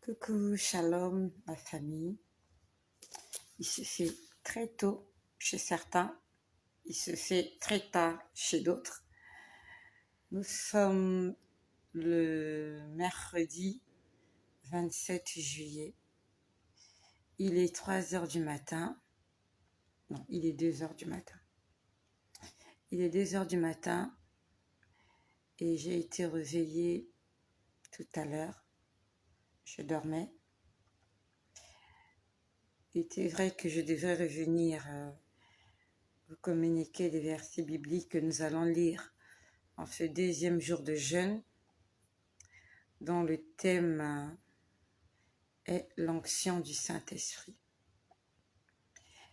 Coucou, shalom, ma famille. Il se fait très tôt chez certains, il se fait très tard chez d'autres. Nous sommes le mercredi 27 juillet. Il est 3 heures du matin. Non, il est 2 heures du matin. Il est 2 heures du matin et j'ai été réveillée tout à l'heure. Je dormais. Il était vrai que je devrais revenir vous communiquer des versets bibliques que nous allons lire en ce deuxième jour de jeûne, dont le thème est l'onction du Saint-Esprit.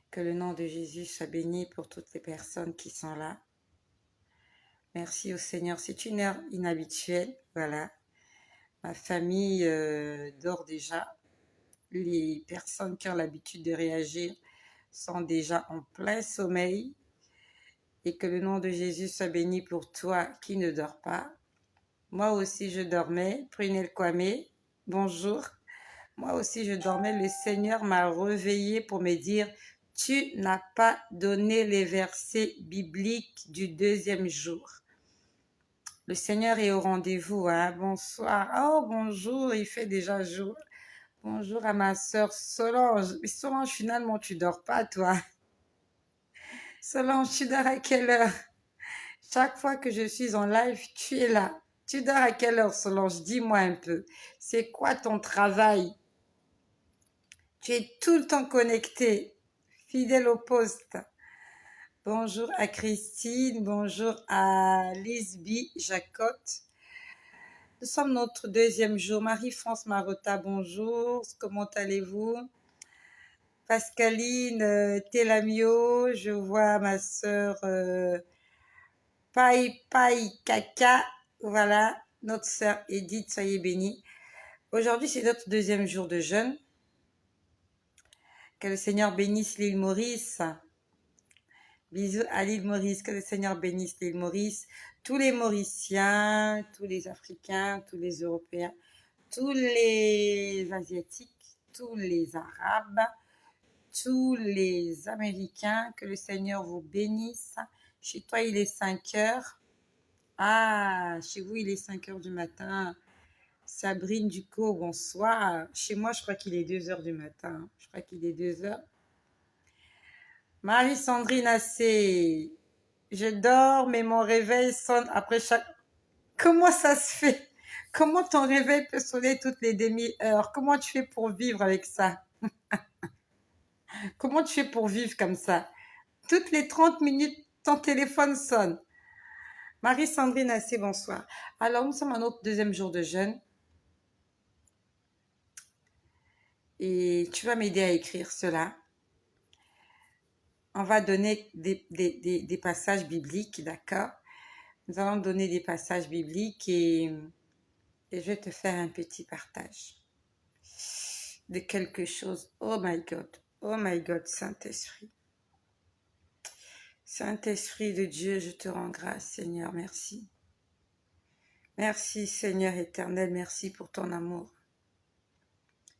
Que le nom de Jésus soit béni pour toutes les personnes qui sont là. Merci au Seigneur. C'est une heure inhabituelle, voilà. Ma famille dort déjà. Les personnes qui ont l'habitude de réagir sont déjà en plein sommeil. Et que le nom de Jésus soit béni pour toi qui ne dors pas. Moi aussi, je dormais. Prunelle Kwame, bonjour. Moi aussi, je dormais. Le Seigneur m'a réveillée pour me dire, tu n'as pas donné les versets bibliques du deuxième jour. Le Seigneur est au rendez-vous. Hein? Bonsoir. Oh, bonjour, il fait déjà jour. Bonjour à ma sœur Solange. Mais Solange, finalement, tu dors pas, toi. Solange, tu dors à quelle heure? Chaque fois que je suis en live, tu es là. Tu dors à quelle heure, Solange? Dis-moi un peu. C'est quoi ton travail? Tu es tout le temps connecté, fidèle au poste. Bonjour à Christine, bonjour à Lisby Jacotte. Nous sommes notre deuxième jour. Marie-France Marotta, bonjour. Comment allez-vous? Pascaline Telamio, je vois ma sœur Pai Kaka. Voilà, notre sœur Edith, soyez bénie. Aujourd'hui, c'est notre deuxième jour de jeûne. Que le Seigneur bénisse l'île Maurice. Bisous à l'île Maurice, que le Seigneur bénisse l'île Maurice, tous les Mauriciens, tous les Africains, tous les Européens, tous les Asiatiques, tous les Arabes, tous les Américains, que le Seigneur vous bénisse. Chez toi, il est 5 heures. Ah, chez vous, il est 5 heures du matin. Sabrine Ducot, bonsoir. Chez moi, je crois qu'il est 2 heures du matin. Je crois qu'il est 2 heures. Marie-Sandrine Assé, je dors, mais mon réveil sonne après chaque... Comment ça se fait? Comment ton réveil peut sonner toutes les demi-heures? Comment tu fais pour vivre avec ça? Comment tu fais pour vivre comme ça? Toutes les 30 minutes, ton téléphone sonne. Marie-Sandrine Assé, bonsoir. Alors, nous sommes à notre deuxième jour de jeûne. Et tu vas m'aider à écrire cela. On va donner des passages bibliques, d'accord? Nous allons donner des passages bibliques et je vais te faire un petit partage de quelque chose. Oh my God, Saint-Esprit. Saint-Esprit de Dieu, je te rends grâce, Seigneur, merci. Merci, Seigneur éternel, merci pour ton amour.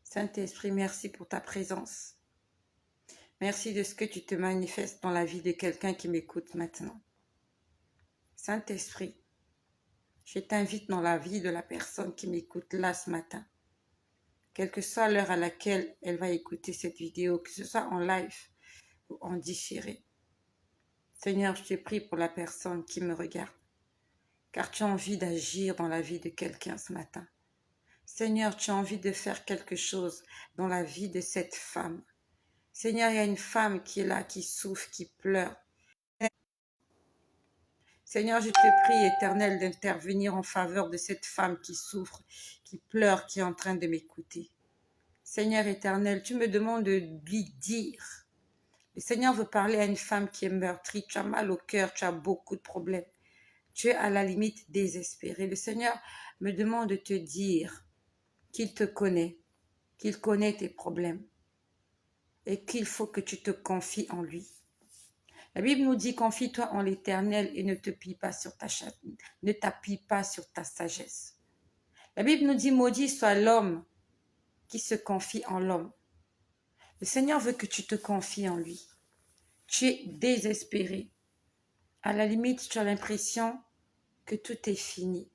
Saint-Esprit, merci pour ta présence. Merci de ce que tu te manifestes dans la vie de quelqu'un qui m'écoute maintenant. Saint-Esprit, je t'invite dans la vie de la personne qui m'écoute là ce matin. Quelle que soit l'heure à laquelle elle va écouter cette vidéo, que ce soit en live ou en différé. Seigneur, je te prie pour la personne qui me regarde, car tu as envie d'agir dans la vie de quelqu'un ce matin. Seigneur, tu as envie de faire quelque chose dans la vie de cette femme. Seigneur, il y a une femme qui est là, qui souffre, qui pleure. Seigneur, je te prie, Éternel, d'intervenir en faveur de cette femme qui souffre, qui pleure, qui est en train de m'écouter. Seigneur éternel, tu me demandes de lui dire. Le Seigneur veut parler à une femme qui est meurtrie. Tu as mal au cœur, tu as beaucoup de problèmes. Tu es à la limite désespéré. Le Seigneur me demande de te dire qu'il te connaît, qu'il connaît tes problèmes et qu'il faut que tu te confies en lui. La Bible nous dit, confie-toi en l'Éternel et ne t'appuie pas sur ta sagesse. La Bible nous dit, maudit soit l'homme qui se confie en l'homme. Le Seigneur veut que tu te confies en lui. Tu es désespéré. À la limite, tu as l'impression que tout est fini.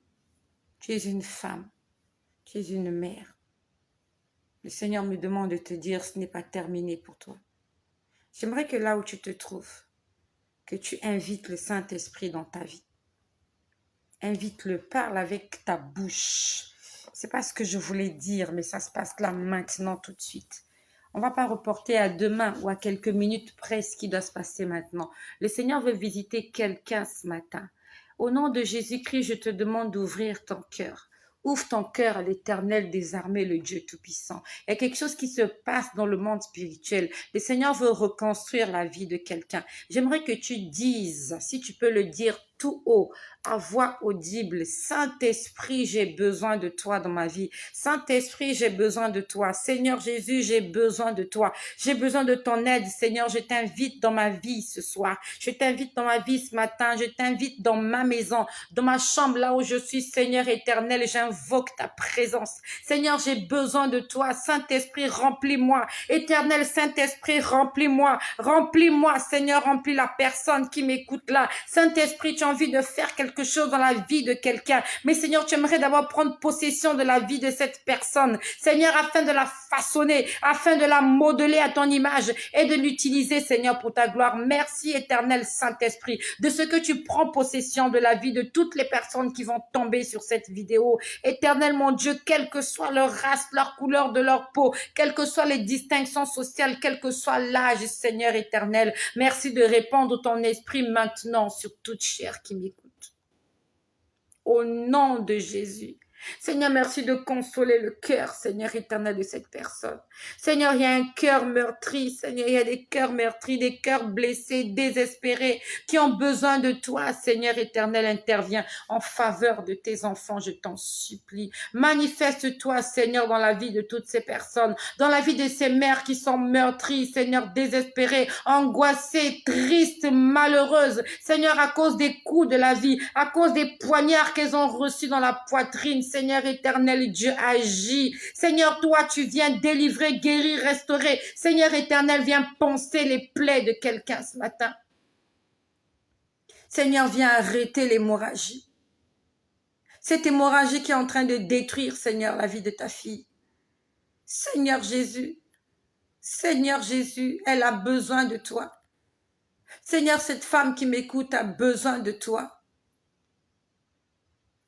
Tu es une femme. Tu es une mère. Le Seigneur me demande de te dire, ce n'est pas terminé pour toi. J'aimerais que là où tu te trouves, que tu invites le Saint-Esprit dans ta vie. Invite-le, parle avec ta bouche. C'est pas ce que je voulais dire, mais ça se passe là maintenant tout de suite. On va pas reporter à demain ou à quelques minutes près ce qui doit se passer maintenant. Le Seigneur veut visiter quelqu'un ce matin. Au nom de Jésus-Christ, je te demande d'ouvrir ton cœur. Ouvre ton cœur à l'Éternel des armées, le Dieu Tout-Puissant. Il y a quelque chose qui se passe dans le monde spirituel. Le Seigneur veut reconstruire la vie de quelqu'un. J'aimerais que tu dises, si tu peux le dire tout haut, à voix audible, Saint-Esprit, j'ai besoin de toi dans ma vie. Saint-Esprit, j'ai besoin de toi. Seigneur Jésus, j'ai besoin de toi. J'ai besoin de ton aide. Seigneur, je t'invite dans ma vie ce soir. Je t'invite dans ma vie ce matin. Je t'invite dans ma maison, dans ma chambre, là où je suis. Seigneur éternel, j'invoque ta présence. Seigneur, j'ai besoin de toi. Saint-Esprit, remplis-moi. Éternel Saint-Esprit, remplis-moi. Remplis-moi, Seigneur, remplis la personne qui m'écoute là. Saint-Esprit, tu as envie de faire quelque chose dans la vie de quelqu'un. Mais Seigneur, tu aimerais d'abord prendre possession de la vie de cette personne. Seigneur, afin de la façonner, afin de la modeler à ton image et de l'utiliser, Seigneur, pour ta gloire. Merci, éternel Saint-Esprit, de ce que tu prends possession de la vie de toutes les personnes qui vont tomber sur cette vidéo. Éternel, mon Dieu, quelle que soit leur race, leur couleur de leur peau, quelles que soient les distinctions sociales, quel que soit l'âge, Seigneur éternel, merci de répandre ton esprit maintenant sur toute chair qui m'écoute. Au nom de Jésus. Seigneur, merci de consoler le cœur, Seigneur éternel, de cette personne. Seigneur, il y a un cœur meurtri, Seigneur, il y a des cœurs meurtris, des cœurs blessés, désespérés, qui ont besoin de toi, Seigneur éternel, interviens en faveur de tes enfants, je t'en supplie. Manifeste-toi, Seigneur, dans la vie de toutes ces personnes, dans la vie de ces mères qui sont meurtries, Seigneur, désespérées, angoissées, tristes, malheureuses, Seigneur, à cause des coups de la vie, à cause des poignards qu'elles ont reçus dans la poitrine, Seigneur éternel, Dieu agit. Seigneur, toi, tu viens délivrer, guérir, restaurer. Seigneur éternel, viens poncer les plaies de quelqu'un ce matin. Seigneur, viens arrêter l'hémorragie. Cette hémorragie qui est en train de détruire, Seigneur, la vie de ta fille. Seigneur Jésus, elle a besoin de toi. Seigneur, cette femme qui m'écoute a besoin de toi.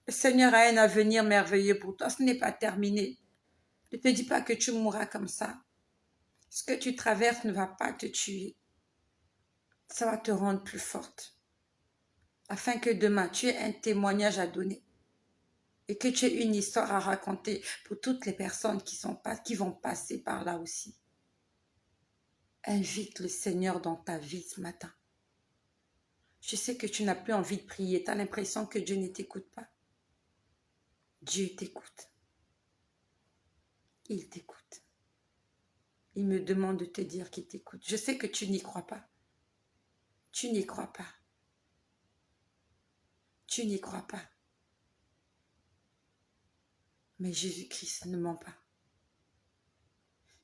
Le Seigneur a un avenir merveilleux pour toi. Ce n'est pas terminé. Ne te dis pas que tu mourras comme ça. Ce que tu traverses ne va pas te tuer. Ça va te rendre plus forte. Afin que demain, tu aies un témoignage à donner. Et que tu aies une histoire à raconter pour toutes les personnes qui vont passer par là aussi. Invite le Seigneur dans ta vie ce matin. Je sais que tu n'as plus envie de prier. Tu as l'impression que Dieu ne t'écoute pas. Dieu t'écoute. Il t'écoute. Il me demande de te dire qu'il t'écoute. Je sais que tu n'y crois pas. Tu n'y crois pas. Tu n'y crois pas. Mais Jésus-Christ ne ment pas.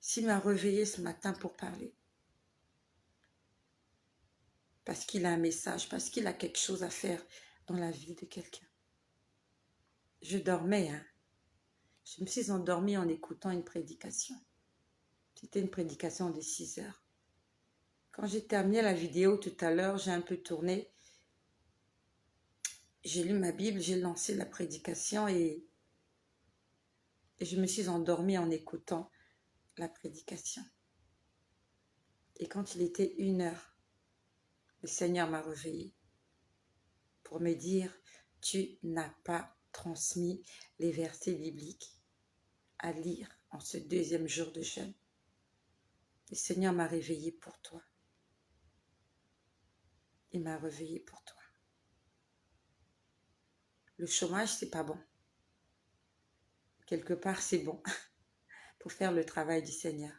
S'il m'a réveillé ce matin pour parler, parce qu'il a un message, parce qu'il a quelque chose à faire dans la vie de quelqu'un. Je dormais, hein. Je me suis endormie en écoutant une prédication. C'était une prédication de 6 heures. Quand j'ai terminé la vidéo tout à l'heure, j'ai un peu tourné. J'ai lu ma Bible, j'ai lancé la prédication et je me suis endormie en écoutant la prédication. Et quand il était 1 heure, le Seigneur m'a réveillée pour me dire, tu n'as pas transmis les versets bibliques à lire en ce 2e jour de jeûne. Le Seigneur m'a réveillée pour toi. Il m'a réveillée pour toi. Le chômage, c'est pas bon. Quelque part, c'est bon pour faire le travail du Seigneur.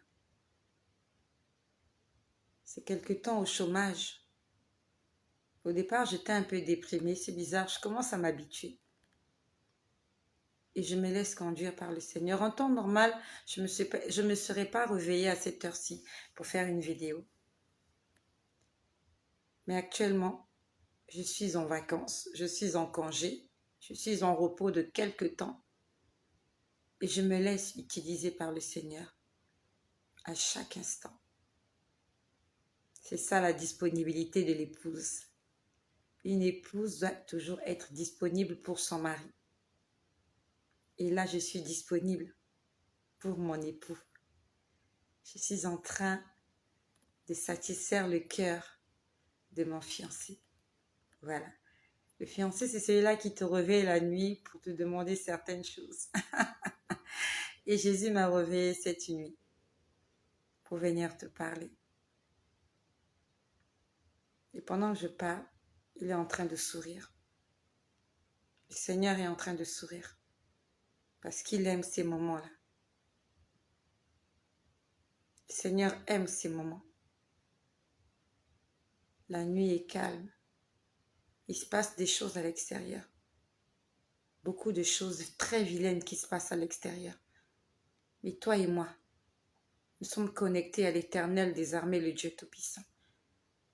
C'est quelque temps au chômage. Au départ, j'étais un peu déprimée, c'est bizarre, je commence à m'habituer. et je me laisse conduire par le Seigneur. En temps normal, je me serais pas réveillée à cette heure-ci pour faire une vidéo. Mais actuellement, je suis en vacances, je suis en congé, je suis en repos de quelque temps et je me laisse utiliser par le Seigneur à chaque instant. C'est ça la disponibilité de l'épouse. Une épouse doit toujours être disponible pour son mari. Et là, je suis disponible pour mon époux. Je suis en train de satisfaire le cœur de mon fiancé. Voilà. Le fiancé, c'est celui-là qui te réveille la nuit pour te demander certaines choses. Et Jésus m'a réveillée cette nuit pour venir te parler. Et pendant que je parle, il est en train de sourire. Le Seigneur est en train de sourire parce qu'il aime ces moments-là. Le Seigneur aime ces moments. La nuit est calme. Il se passe des choses à l'extérieur. Beaucoup de choses très vilaines qui se passent à l'extérieur. Mais toi et moi, nous sommes connectés à l'Éternel des armées, le Dieu Tout-Puissant.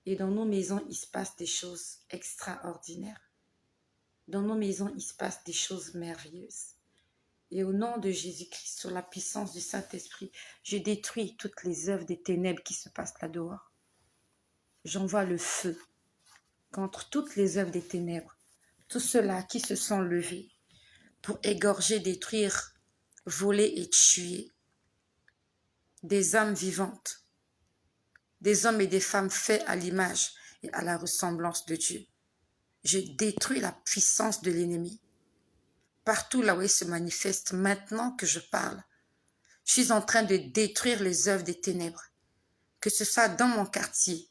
Et dans nos maisons, il se passe des choses extraordinaires. Dans nos maisons, il se passe des choses merveilleuses. Et au nom de Jésus-Christ, sur la puissance du Saint-Esprit, je détruis toutes les œuvres des ténèbres qui se passent là-dehors. J'envoie le feu contre toutes les œuvres des ténèbres, tous ceux-là qui se sont levés pour égorger, détruire, voler et tuer des âmes vivantes, des hommes et des femmes faits à l'image et à la ressemblance de Dieu. Je détruis la puissance de l'ennemi. Partout là où il se manifeste, maintenant que je parle, je suis en train de détruire les œuvres des ténèbres, que ce soit dans mon quartier,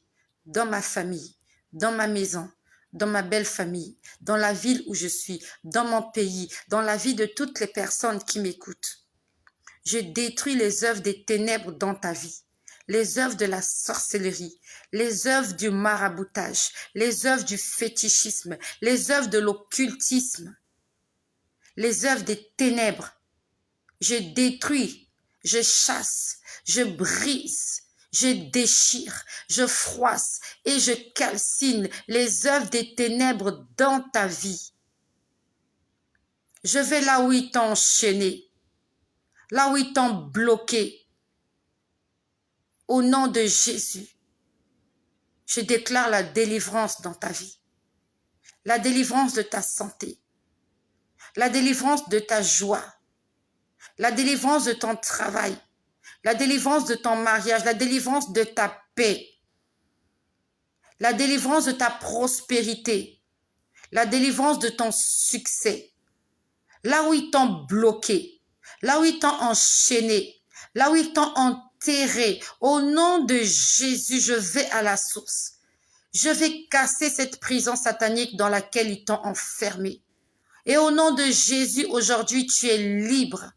dans ma famille, dans ma maison, dans ma belle famille, dans la ville où je suis, dans mon pays, dans la vie de toutes les personnes qui m'écoutent. Je détruis les œuvres des ténèbres dans ta vie, les œuvres de la sorcellerie, les œuvres du maraboutage, les œuvres du fétichisme, les œuvres de l'occultisme, les œuvres des ténèbres. Je détruis, je chasse, je brise, je déchire, je froisse et je calcine les œuvres des ténèbres dans ta vie. Je vais là où ils t'ont enchaîné, là où ils t'ont bloqué. Au nom de Jésus, je déclare la délivrance dans ta vie, la délivrance de ta santé, la délivrance de ta joie, la délivrance de ton travail, la délivrance de ton mariage, la délivrance de ta paix, la délivrance de ta prospérité, la délivrance de ton succès. Là où ils t'ont bloqué, là où ils t'ont enchaîné, là où ils t'ont enterré, au nom de Jésus, je vais à la source. Je vais casser cette prison satanique dans laquelle ils t'ont enfermé. Et au nom de Jésus, aujourd'hui, tu es libre.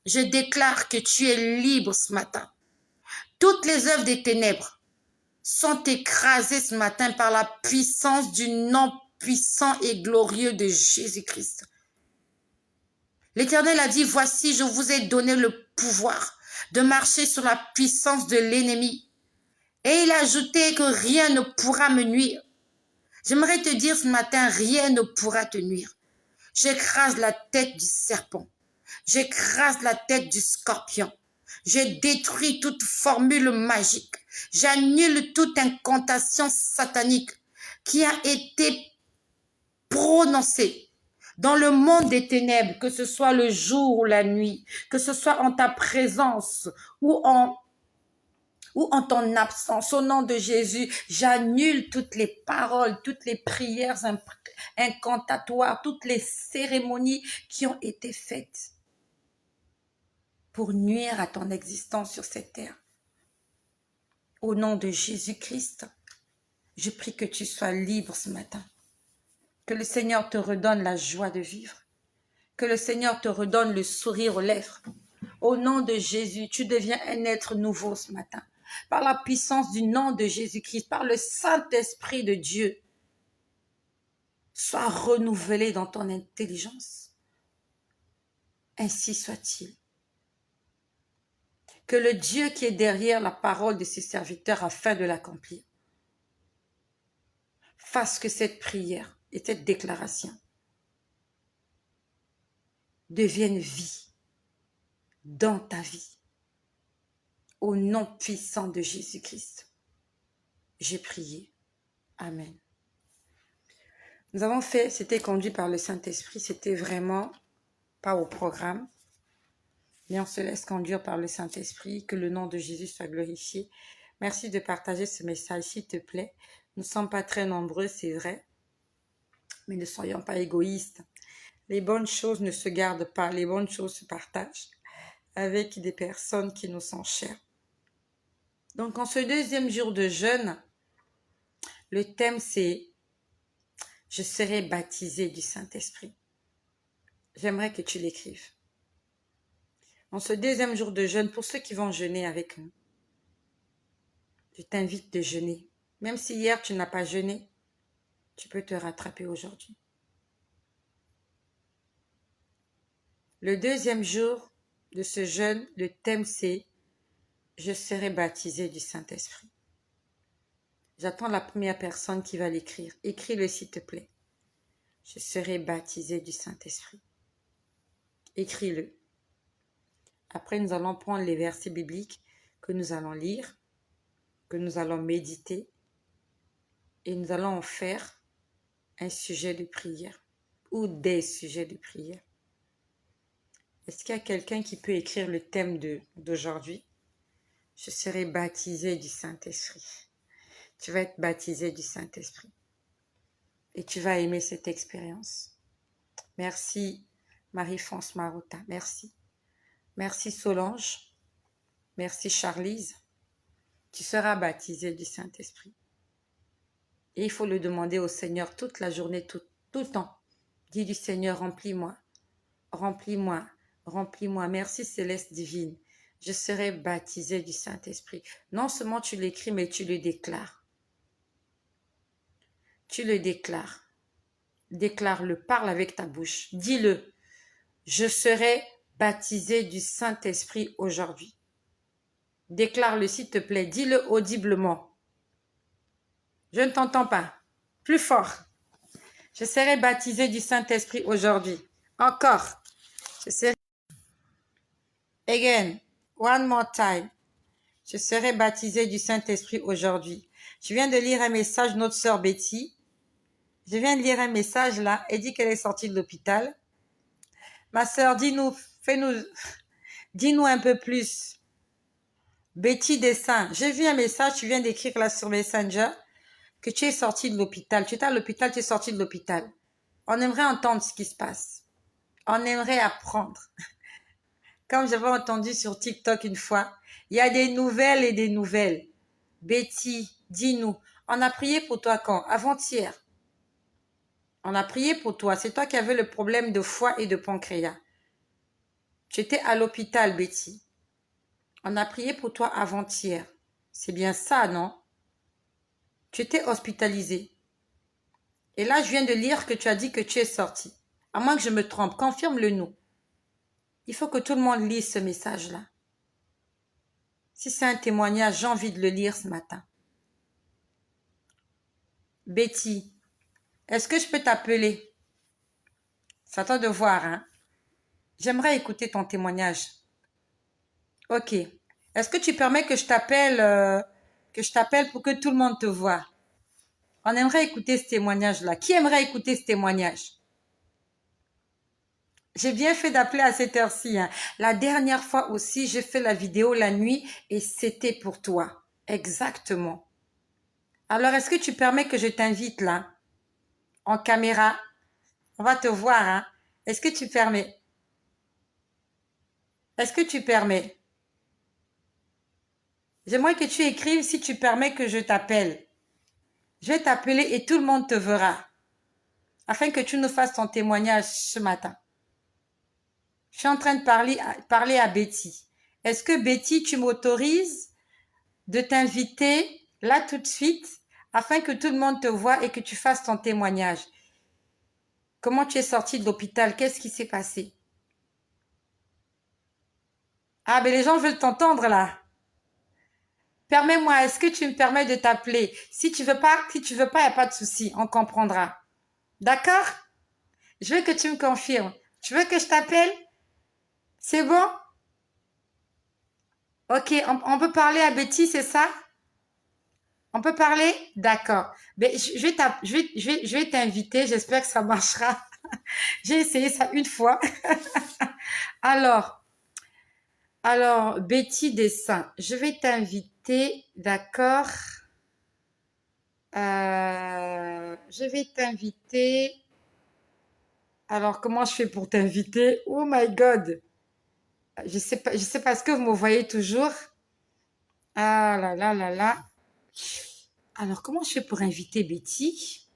Je déclare que tu es libre ce matin. Toutes les œuvres des ténèbres sont écrasées ce matin par la puissance du nom puissant et glorieux de Jésus-Christ. L'Éternel a dit, voici, je vous ai donné le pouvoir de marcher sur la puissance de l'ennemi. Et il a ajouté que rien ne pourra me nuire. J'aimerais te dire ce matin, rien ne pourra te nuire. J'écrase la tête du serpent. J'écrase la tête du scorpion. Je détruis toute formule magique. J'annule toute incantation satanique qui a été prononcée dans le monde des ténèbres, que ce soit le jour ou la nuit, que ce soit en ta présence ou en ton absence. Au nom de Jésus, j'annule toutes les paroles, toutes les prières incantatoires, toutes les cérémonies qui ont été faites pour nuire à ton existence sur cette terre. Au nom de Jésus-Christ, je prie que tu sois libre ce matin. Que le Seigneur te redonne la joie de vivre. Que le Seigneur te redonne le sourire aux lèvres. Au nom de Jésus, tu deviens un être nouveau ce matin. Par la puissance du nom de Jésus-Christ, par le Saint-Esprit de Dieu, sois renouvelé dans ton intelligence. Ainsi soit-il. Que le Dieu qui est derrière la parole de ses serviteurs afin de l'accomplir fasse que cette prière et cette déclaration deviennent vie dans ta vie. Au nom puissant de Jésus-Christ, j'ai prié. Amen. Nous avons fait, c'était conduit par le Saint-Esprit, c'était vraiment pas au programme, mais on se laisse conduire par le Saint-Esprit, que le nom de Jésus soit glorifié. Merci de partager ce message, s'il te plaît. Nous ne sommes pas très nombreux, c'est vrai, mais ne soyons pas égoïstes. Les bonnes choses ne se gardent pas, les bonnes choses se partagent avec des personnes qui nous sont chères. Donc, en ce deuxième jour de jeûne, le thème c'est « Je serai baptisé du Saint-Esprit ». J'aimerais que tu l'écrives. En ce deuxième jour de jeûne, pour ceux qui vont jeûner avec nous, je t'invite de jeûner. Même si hier tu n'as pas jeûné, tu peux te rattraper aujourd'hui. Le deuxième jour de ce jeûne, le thème c'est « Je serai baptisé du Saint-Esprit ». J'attends la première personne qui va l'écrire. Écris-le s'il te plaît. Je serai baptisé du Saint-Esprit. Écris-le. Après, nous allons prendre les versets bibliques que nous allons lire, que nous allons méditer, et nous allons en faire un sujet de prière ou des sujets de prière. Est-ce qu'il y a quelqu'un qui peut écrire le thème d'aujourd'hui? Je serai baptisé du Saint-Esprit. Tu vas être baptisé du Saint-Esprit. Et tu vas aimer cette expérience. Merci Marie-France Marotta. Merci. Merci Solange. Merci Charlise. Tu seras baptisé du Saint-Esprit. Et il faut le demander au Seigneur toute la journée, tout le temps. Dis du Seigneur, remplis-moi, remplis-moi, remplis-moi. Merci Céleste divine. Je serai baptisé du Saint-Esprit. Non seulement tu l'écris, mais tu le déclares. Tu le déclares. Déclare-le, parle avec ta bouche. Dis-le. Je serai baptisé du Saint-Esprit aujourd'hui. Déclare-le s'il te plaît. Dis-le audiblement. Je ne t'entends pas. Plus fort. Je serai baptisé du Saint-Esprit aujourd'hui. Encore. Je serai... Again. One more time. Je serai baptisé du Saint-Esprit aujourd'hui. Je viens de lire un message de notre sœur Betty. Je viens de lire un message là. Elle dit qu'elle est sortie de l'hôpital. Ma sœur, dis-nous un peu plus. Betty Dessin, j'ai vu un message, tu viens d'écrire là sur Messenger, que tu es sortie de l'hôpital. Tu étais à l'hôpital, tu es sortie de l'hôpital. On aimerait entendre ce qui se passe. On aimerait apprendre. Comme j'avais entendu sur TikTok une fois, il y a des nouvelles et des nouvelles. Betty, dis-nous, on a prié pour toi quand? Avant-hier. On a prié pour toi. C'est toi qui avais le problème de foie et de pancréas. Tu étais à l'hôpital, Betty. On a prié pour toi avant-hier. C'est bien ça, non? Tu étais hospitalisée. Et là, je viens de lire que tu as dit que tu es sortie. À moins que je me trompe, confirme-le nous. Il faut que tout le monde lise ce message-là. Si c'est un témoignage, j'ai envie de le lire ce matin. Betty, est-ce que je peux t'appeler? C'est à toi de voir, hein? J'aimerais écouter ton témoignage. Ok. Est-ce que tu permets que je t'appelle pour que tout le monde te voie? On aimerait écouter ce témoignage-là. Qui aimerait écouter ce témoignage? J'ai bien fait d'appeler à cette heure-ci. Hein. La dernière fois aussi, j'ai fait la vidéo la nuit et c'était pour toi. Exactement. Alors, est-ce que tu permets que je t'invite là? En caméra. On va te voir. Hein. Est-ce que tu permets? Est-ce que tu permets? J'aimerais que tu écrives si tu permets que je t'appelle. Je vais t'appeler et tout le monde te verra. Afin que tu nous fasses ton témoignage ce matin. Je suis en train de parler à Betty. Est-ce que Betty, tu m'autorises de t'inviter là tout de suite afin que tout le monde te voie et que tu fasses ton témoignage? Comment tu es sortie de l'hôpital? Qu'est-ce qui s'est passé? Ah, mais les gens veulent t'entendre là. Permets-moi, est-ce que tu me permets de t'appeler? Si tu veux pas, il n'y a pas de souci, on comprendra. D'accord? Je veux que tu me confirmes. Tu veux que je t'appelle? C'est bon? Ok, on peut parler à Betty, c'est ça? On peut parler? D'accord. Mais je vais t'inviter, j'espère que ça marchera. J'ai essayé ça une fois. Alors, Betty Dessin, je vais t'inviter, d'accord? Je vais t'inviter. Alors, comment je fais pour t'inviter? Oh my God! Je sais pas, est-ce que vous me voyez toujours? Ah là là là là. Alors, comment je fais pour inviter Betty?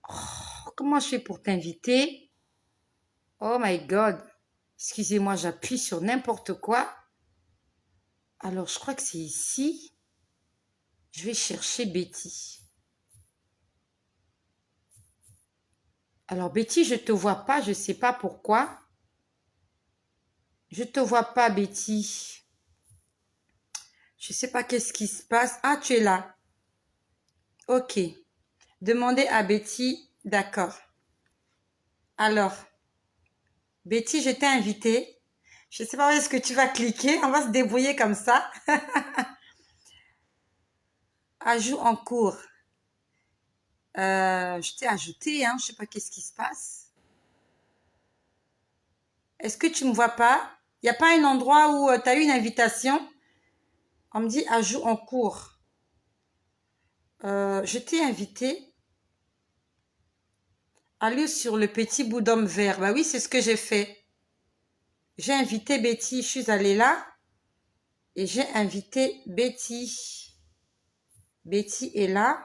Oh, comment je fais pour t'inviter? Oh my God! Excusez-moi, j'appuie sur n'importe quoi. Alors, je crois que c'est ici. Je vais chercher Betty. Alors, Betty, je te vois pas, je sais pas pourquoi. Je te vois pas, Betty. Je sais pas qu'est-ce qui se passe. Ah, tu es là. Ok. Demandez à Betty. D'accord. Alors, Betty, je t'ai invitée. Je ne sais pas où est-ce que tu vas cliquer. On va se débrouiller comme ça. Ajout en cours. Je t'ai ajouté, hein. Je ne sais pas qu'est-ce qui se passe. Est-ce que tu ne me vois pas? Il n'y a pas un endroit où tu as eu une invitation? On me dit ajout en cours. Je t'ai invité. Allez sur le petit bout d'homme vert. Bah oui, c'est ce que j'ai fait. J'ai invité Betty. Je suis allée là. Et j'ai invité Betty. Betty est là.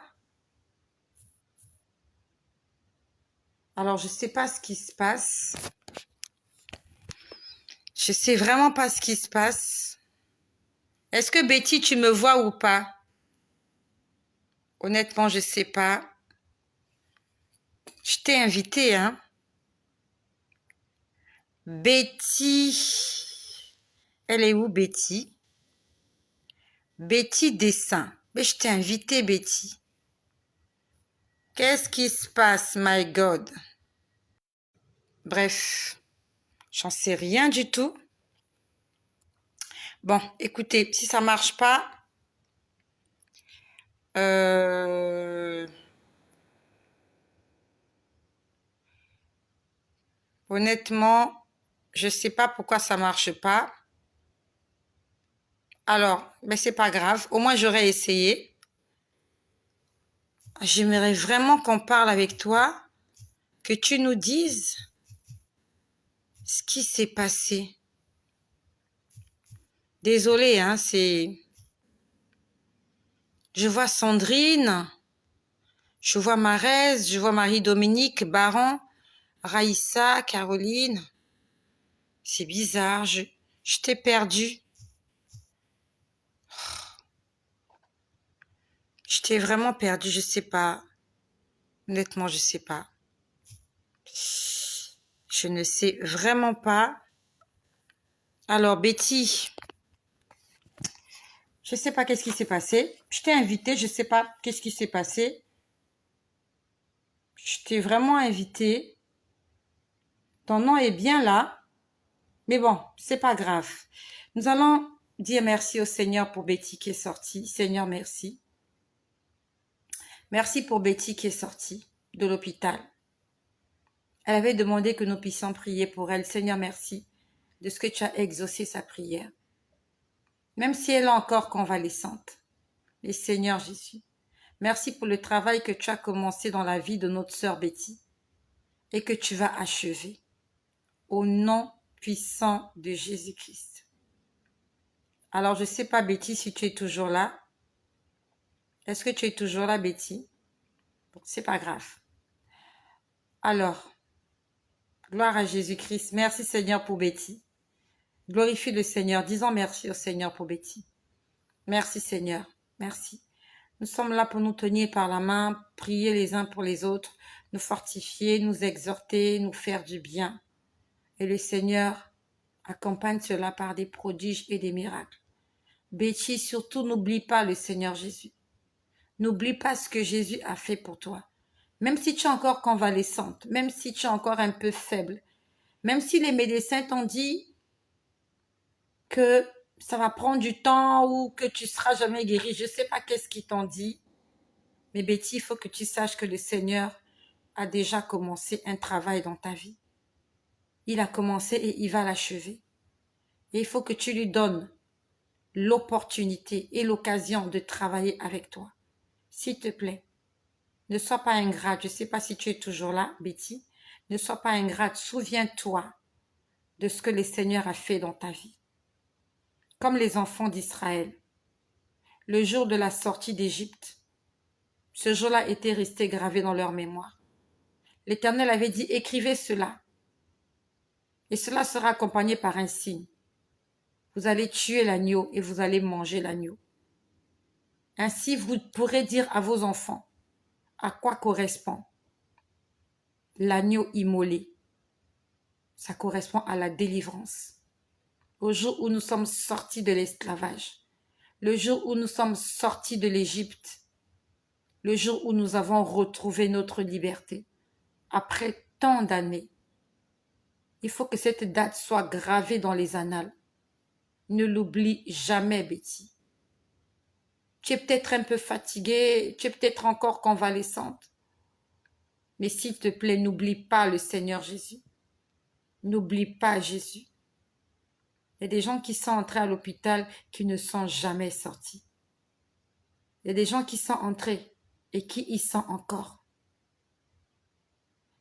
Alors, je ne sais pas ce qui se passe. Je sais vraiment pas ce qui se passe. Est-ce que Betty, tu me vois ou pas? Honnêtement, je sais pas. Je t'ai invité, hein. Betty. Elle est où, Betty? Betty Dessin. Mais je t'ai invité, Betty. Qu'est-ce qui se passe, my God? Bref, j'en sais rien du tout. Bon, écoutez, si ça marche pas, honnêtement, je sais pas pourquoi ça marche pas. Alors, mais c'est pas grave. Au moins, j'aurais essayé. J'aimerais vraiment qu'on parle avec toi, que tu nous dises ce qui s'est passé. Désolée, hein, c'est... Je vois Sandrine, je vois Marès, je vois Marie-Dominique, Baron, Raïssa, Caroline. C'est bizarre, je t'ai perdu. Je t'ai vraiment perdu, je sais pas. Honnêtement, je sais pas. Je ne sais vraiment pas. Alors, Betty, je sais pas qu'est-ce qui s'est passé. Je t'ai invité, je sais pas qu'est-ce qui s'est passé. Je t'ai vraiment invité. Ton nom est bien là. Mais bon, c'est pas grave. Nous allons dire merci au Seigneur pour Betty qui est sortie. Seigneur, merci. Merci pour Betty qui est sortie de l'hôpital. Elle avait demandé que nous puissions prier pour elle. Seigneur, merci de ce que tu as exaucé sa prière. Même si elle est encore convalescente. Et Seigneur Jésus, merci pour le travail que tu as commencé dans la vie de notre sœur Betty et que tu vas achever. Au nom puissant de Jésus-Christ. Alors, je ne sais pas, Betty, si tu es toujours là. Est-ce que tu es toujours là, Betty? Bon, c'est pas grave. Alors, gloire à Jésus-Christ. Merci, Seigneur, pour Betty. Glorifie le Seigneur. Disons merci au Seigneur pour Betty. Merci, Seigneur. Merci. Nous sommes là pour nous tenir par la main, prier les uns pour les autres, nous fortifier, nous exhorter, nous faire du bien. Et le Seigneur Accompagne cela par des prodiges et des miracles. Betty, surtout n'oublie pas le Seigneur Jésus. N'oublie pas ce que Jésus a fait pour toi. Même si tu es encore convalescente, même si tu es encore un peu faible, même si les médecins t'ont dit que ça va prendre du temps ou que tu seras jamais guéri, je ne sais pas qu'est-ce qu'ils t'ont dit, mais Betty, il faut que tu saches que le Seigneur a déjà commencé un travail dans ta vie. Il a commencé et il va l'achever. Et il faut que tu lui donnes l'opportunité et l'occasion de travailler avec toi. S'il te plaît, ne sois pas ingrate. Je ne sais pas si tu es toujours là, Betty. Ne sois pas ingrate. Souviens-toi de ce que le Seigneur a fait dans ta vie. Comme les enfants d'Israël, le jour de la sortie d'Égypte, ce jour-là était resté gravé dans leur mémoire. L'Éternel avait dit, écrivez cela. Et cela sera accompagné par un signe. Vous allez tuer l'agneau et vous allez manger l'agneau. Ainsi, vous pourrez dire à vos enfants à quoi correspond l'agneau immolé. Ça correspond à la délivrance. Au jour où nous sommes sortis de l'esclavage, le jour où nous sommes sortis de l'Égypte, le jour où nous avons retrouvé notre liberté, après tant d'années. Il faut que cette date soit gravée dans les annales. Ne l'oublie jamais, Betty. Tu es peut-être un peu fatiguée, tu es peut-être encore convalescente. Mais s'il te plaît, n'oublie pas le Seigneur Jésus. N'oublie pas Jésus. Il y a des gens qui sont entrés à l'hôpital qui ne sont jamais sortis. Il y a des gens qui sont entrés et qui y sont encore.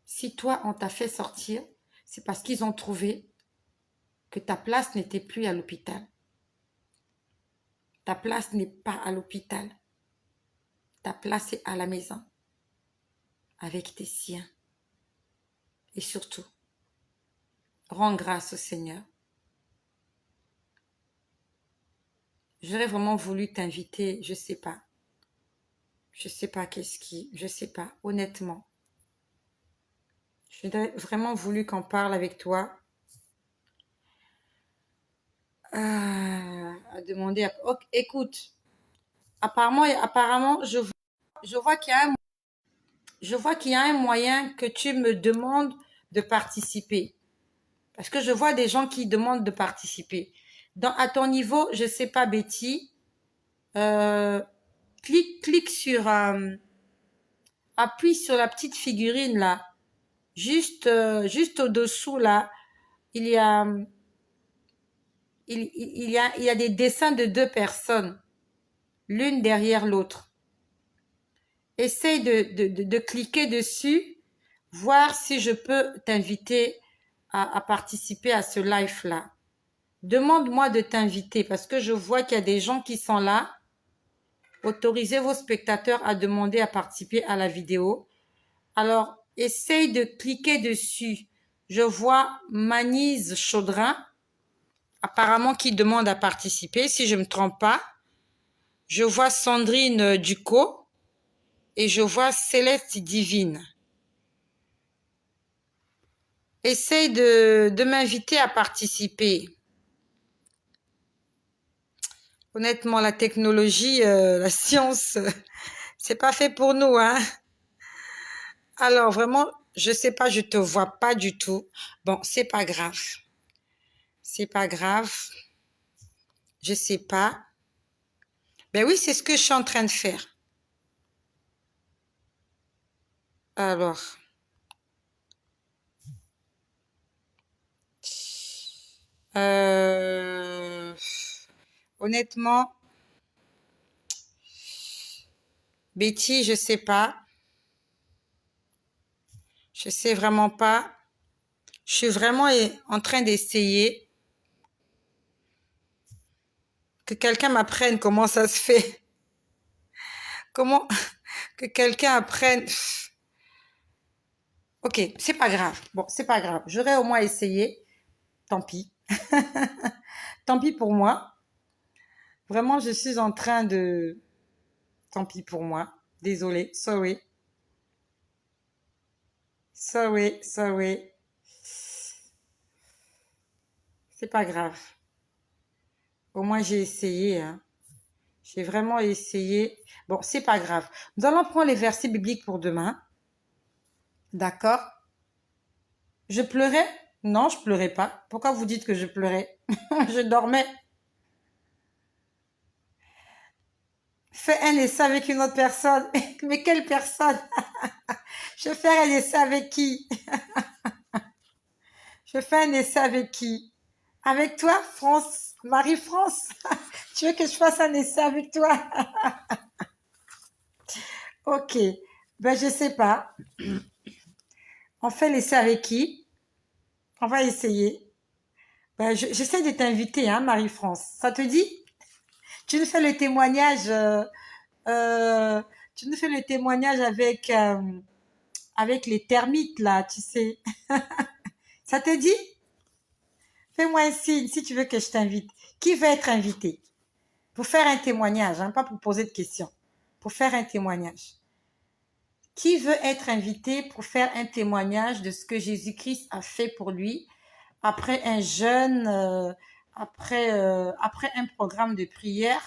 Si toi, on t'a fait sortir, c'est parce qu'ils ont trouvé que ta place n'était plus à l'hôpital. Ta place n'est pas à l'hôpital. Ta place est à la maison, avec tes siens. Et surtout, rends grâce au Seigneur. J'aurais vraiment voulu t'inviter, je sais pas. Je sais pas je sais pas, honnêtement. J'aurais vraiment voulu qu'on parle avec toi. À demander. Écoute, apparemment, je vois qu'il y a un moyen que tu me demandes de participer. Parce que je vois des gens qui demandent de participer. À ton niveau, je sais pas, Betty, clique sur, appuie sur la petite figurine là. Juste au-dessous là, il y a, il y a des dessins de deux personnes, l'une derrière l'autre. Essaye de cliquer dessus, voir si je peux t'inviter à participer à ce live-là. Demande-moi de t'inviter parce que je vois qu'il y a des gens qui sont là. Autorisez vos spectateurs à demander à participer à la vidéo. Alors, essaye de cliquer dessus. Je vois Manise Chaudrin, apparemment qui demande à participer, si je ne me trompe pas. Je vois Sandrine Ducot et je vois Céleste Divine. Essaye de m'inviter à participer. Honnêtement, la technologie, la science, c'est pas fait pour nous, hein. Alors, vraiment, je sais pas, je te vois pas du tout. Bon, c'est pas grave. C'est pas grave. Je sais pas. Ben oui, c'est ce que je suis en train de faire. Alors. Euh, honnêtement, Betty, je sais pas. Je sais vraiment pas. Je suis vraiment en train d'essayer que quelqu'un m'apprenne comment ça se fait. Comment que quelqu'un apprenne. Ok, c'est pas grave. Bon, c'est pas grave. J'aurais au moins essayé. Tant pis. Tant pis pour moi. Vraiment, je suis en train de... Tant pis pour moi. Désolée. Sorry. Sorry. C'est pas grave. Au moins, j'ai essayé. Hein. J'ai vraiment essayé. Bon, c'est pas grave. Nous allons prendre les versets bibliques pour demain. D'accord? Je pleurais? Non, je pleurais pas. Pourquoi vous dites que je pleurais? Je dormais. Fais un essai avec une autre personne. Mais quelle personne? Je fais un essai avec qui? Je fais un essai avec qui? Avec toi, France? Marie-France? Tu veux que je fasse un essai avec toi? Ok. Ben, je sais pas. On fait l'essai avec qui? On va essayer. Ben, j'essaie de t'inviter, hein, Marie-France. Ça te dit? Tu nous fais le témoignage, euh, tu nous fais le témoignage avec les termites, là, tu sais. Ça te dit? Fais-moi un signe si tu veux que je t'invite. Qui veut être invité? Pour faire un témoignage, hein, pas pour poser de questions. Pour faire un témoignage. Qui veut être invité pour faire un témoignage de ce que Jésus-Christ a fait pour lui après un jeûne, après un programme de prière?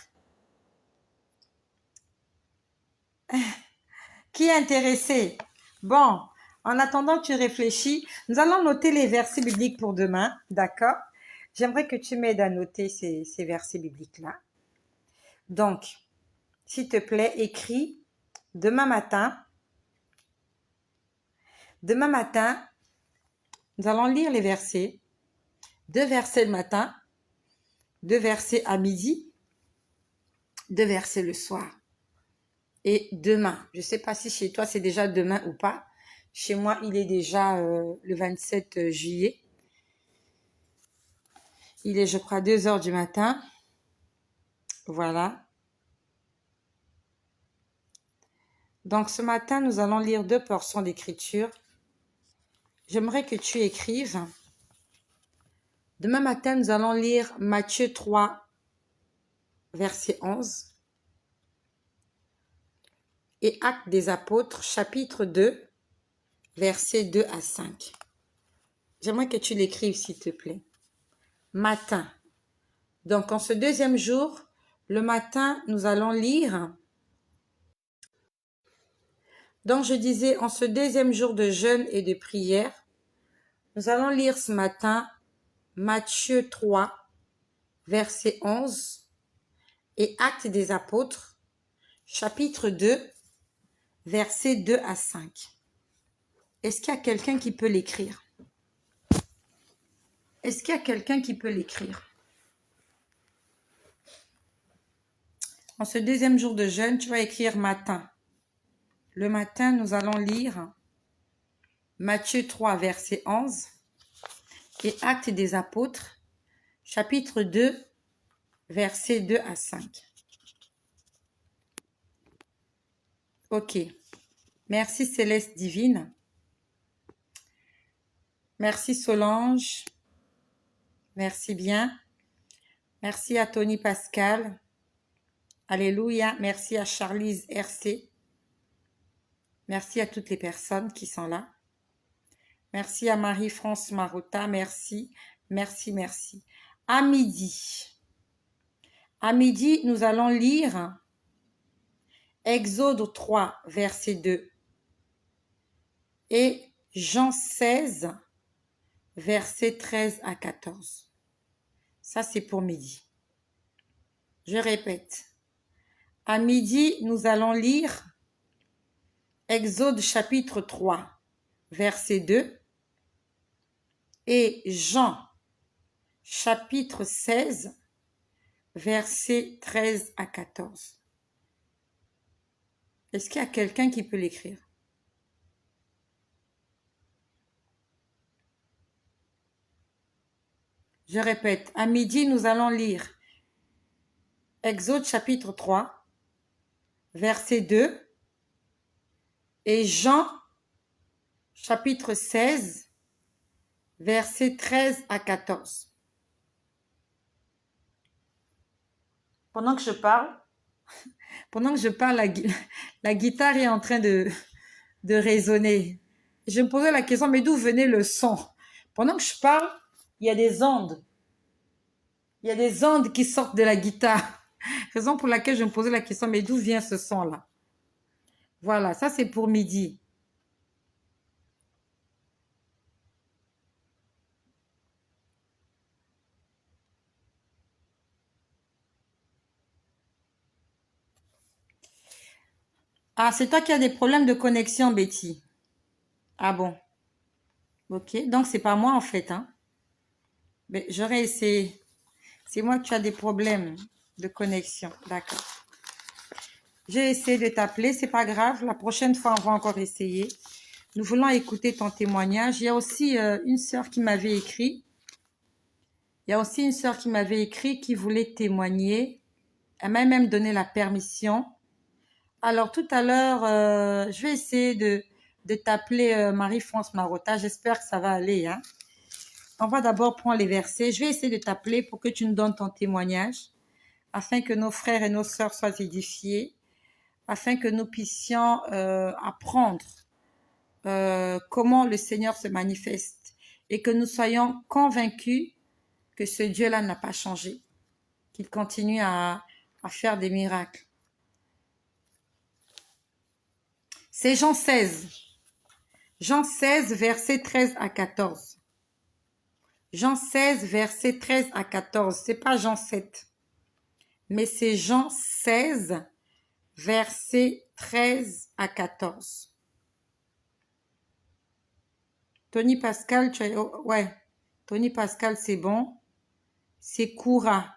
Qui est intéressé? Bon, en attendant que tu réfléchis, nous allons noter les versets bibliques pour demain, d'accord? J'aimerais que tu m'aides à noter ces versets bibliques-là. Donc, s'il te plaît, écris demain matin. Demain matin, nous allons lire les versets. 2 versets le matin, 2 versets à midi, 2 versets le soir. Et demain, je ne sais pas si chez toi c'est déjà demain ou pas. Chez moi, il est déjà le 27 juillet. Il est, je crois, 2 heures du matin. Voilà. Donc, ce matin, nous allons lire 2 portions d'écriture. J'aimerais que tu écrives. Demain matin, nous allons lire Matthieu 3, verset 11. Et Actes des Apôtres, chapitre 2, versets 2 à 5. J'aimerais que tu l'écrives, s'il te plaît. Matin. Donc, en ce 2e jour, le matin, nous allons lire. Donc, je disais, en ce 2e jour de jeûne et de prière, nous allons lire ce matin Matthieu 3, verset 11 et Actes des Apôtres, chapitre 2, versets 2 à 5. Est-ce qu'il y a quelqu'un qui peut l'écrire? Est-ce qu'il y a quelqu'un qui peut l'écrire? En ce 2e jour de jeûne, tu vas écrire matin. Le matin, nous allons lire Matthieu 3, verset 11 et Actes des Apôtres, chapitre 2, versets 2 à 5. Ok. Merci Céleste Divine. Merci Solange. Merci bien. Merci à Tony Pascal. Alléluia. Merci à Charlize RC. Merci à toutes les personnes qui sont là. Merci à Marie-France Marotta. Merci. Merci, merci. À midi, nous allons lire Exode 3, verset 2 et Jean 16, verset 13 à 14. Ça, c'est pour midi. Je répète. À midi, nous allons lire Exode chapitre 3, verset 2 et Jean chapitre 16, verset 13 à 14. Est-ce qu'il y a quelqu'un qui peut l'écrire? Je répète, à midi, nous allons lire Exode chapitre 3, verset 2 et Jean chapitre 16, verset 13 à 14. Pendant que je parle, la guitare est en train de résonner. Je me posais la question, mais d'où venait le son? Pendant que je parle, il y a des ondes. Il y a des ondes qui sortent de la guitare. Raison pour laquelle je me posais la question, mais d'où vient ce son-là? Voilà, ça c'est pour midi. Ah, c'est toi qui as des problèmes de connexion, Betty. Ah bon, ok. Donc c'est pas moi en fait, hein. Mais j'aurais essayé. C'est moi que tu as des problèmes de connexion. D'accord. J'ai essayé de t'appeler, c'est pas grave. La prochaine fois, on va encore essayer. Nous voulons écouter ton témoignage. Il y a aussi une sœur qui m'avait écrit. Il y a aussi une sœur qui m'avait écrit qui voulait témoigner. Elle m'a même donné la permission. Alors tout à l'heure, je vais essayer de t'appeler Marie-France Marotta. J'espère que ça va aller, hein. On va d'abord prendre les versets. Je vais essayer de t'appeler pour que tu nous donnes ton témoignage, afin que nos frères et nos sœurs soient édifiés, afin que nous puissions apprendre comment le Seigneur se manifeste et que nous soyons convaincus que ce Dieu-là n'a pas changé, qu'il continue à faire des miracles. C'est Jean 16. Jean 16, versets 13 à 14. Jean 16, versets 13 à 14. C'est pas Jean 7, mais c'est Jean 16, versets 13 à 14. Tony Pascal, tu as... oh, ouais. Tony Pascal, c'est bon. C'est Koura.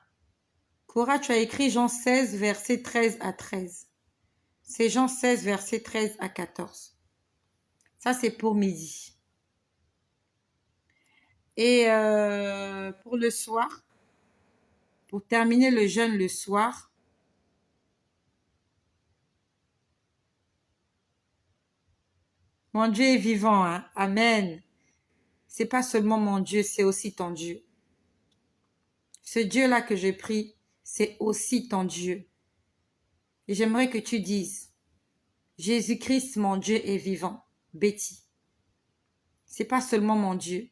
Koura, tu as écrit Jean 16, versets 13 à 13. C'est Jean 16, versets 13 à 14. Ça, c'est pour midi. Et pour le soir, pour terminer le jeûne le soir, mon Dieu est vivant, hein? Amen. C'est pas seulement mon Dieu, c'est aussi ton Dieu. Ce Dieu-là que je prie, c'est aussi ton Dieu. Et j'aimerais que tu dises, Jésus-Christ, mon Dieu est vivant. Betty. C'est pas seulement mon Dieu.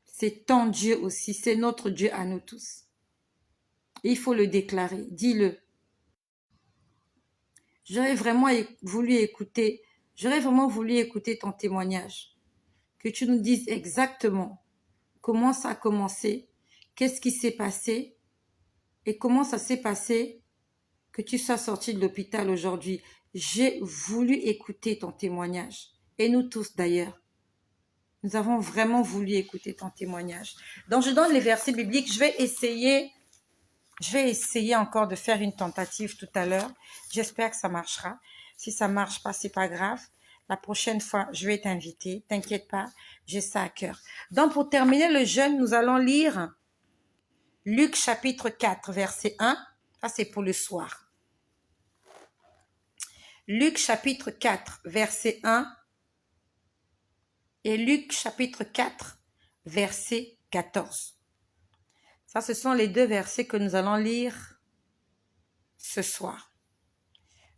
C'est ton Dieu aussi. C'est notre Dieu à nous tous. Et il faut le déclarer. Dis-le. J'aurais vraiment voulu écouter ton témoignage. Que tu nous dises exactement comment ça a commencé, qu'est-ce qui s'est passé et comment ça s'est passé que tu sois sorti de l'hôpital aujourd'hui. J'ai voulu écouter ton témoignage. Et nous tous d'ailleurs. Nous avons vraiment voulu écouter ton témoignage. Donc je donne les versets bibliques. Je vais essayer encore de faire une tentative tout à l'heure. J'espère que ça marchera. Si ça marche pas, c'est pas grave. La prochaine fois, je vais t'inviter. T'inquiète pas, j'ai ça à cœur. Donc, pour terminer le jeûne, nous allons lire Luc chapitre 4, verset 1. Ça, c'est pour le soir. Luc chapitre 4, verset 1. Et Luc chapitre 4, verset 14. Ça, ce sont les deux versets que nous allons lire ce soir.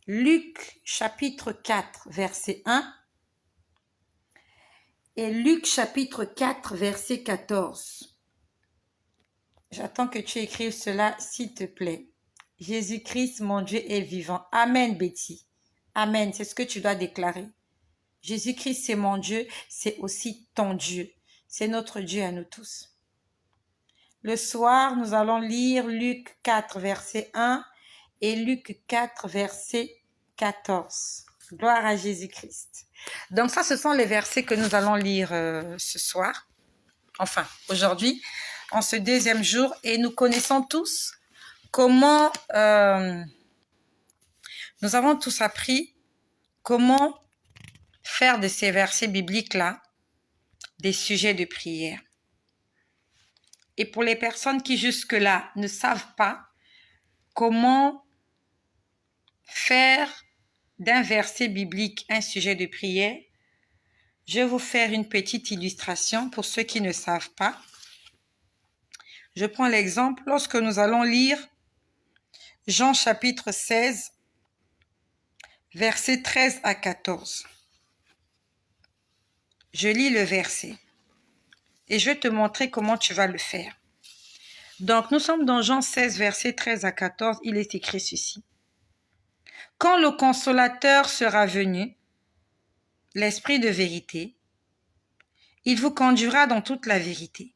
Luc chapitre 4, verset 1 et Luc chapitre 4, verset 14. J'attends que tu écrives cela, s'il te plaît. Jésus-Christ, mon Dieu, est vivant. Amen, Betty. Amen, c'est ce que tu dois déclarer. Jésus-Christ, c'est mon Dieu, c'est aussi ton Dieu. C'est notre Dieu à nous tous. Le soir, nous allons lire Luc 4, verset 1 et Luc 4, verset 14. Gloire à Jésus-Christ. Donc ça, ce sont les versets que nous allons lire ce soir. Enfin, aujourd'hui, en ce deuxième jour. Et nous connaissons tous comment... nous avons tous appris comment faire de ces versets bibliques-là des sujets de prière. Et pour les personnes qui jusque-là ne savent pas comment faire d'un verset biblique un sujet de prière, je vais vous faire une petite illustration pour ceux qui ne savent pas. Je prends l'exemple lorsque nous allons lire Jean chapitre 16, versets 13 à 14. Je lis le verset et je vais te montrer comment tu vas le faire. Donc, nous sommes dans Jean 16, versets 13 à 14. Il est écrit ceci. Quand le consolateur sera venu, l'Esprit de vérité, il vous conduira dans toute la vérité,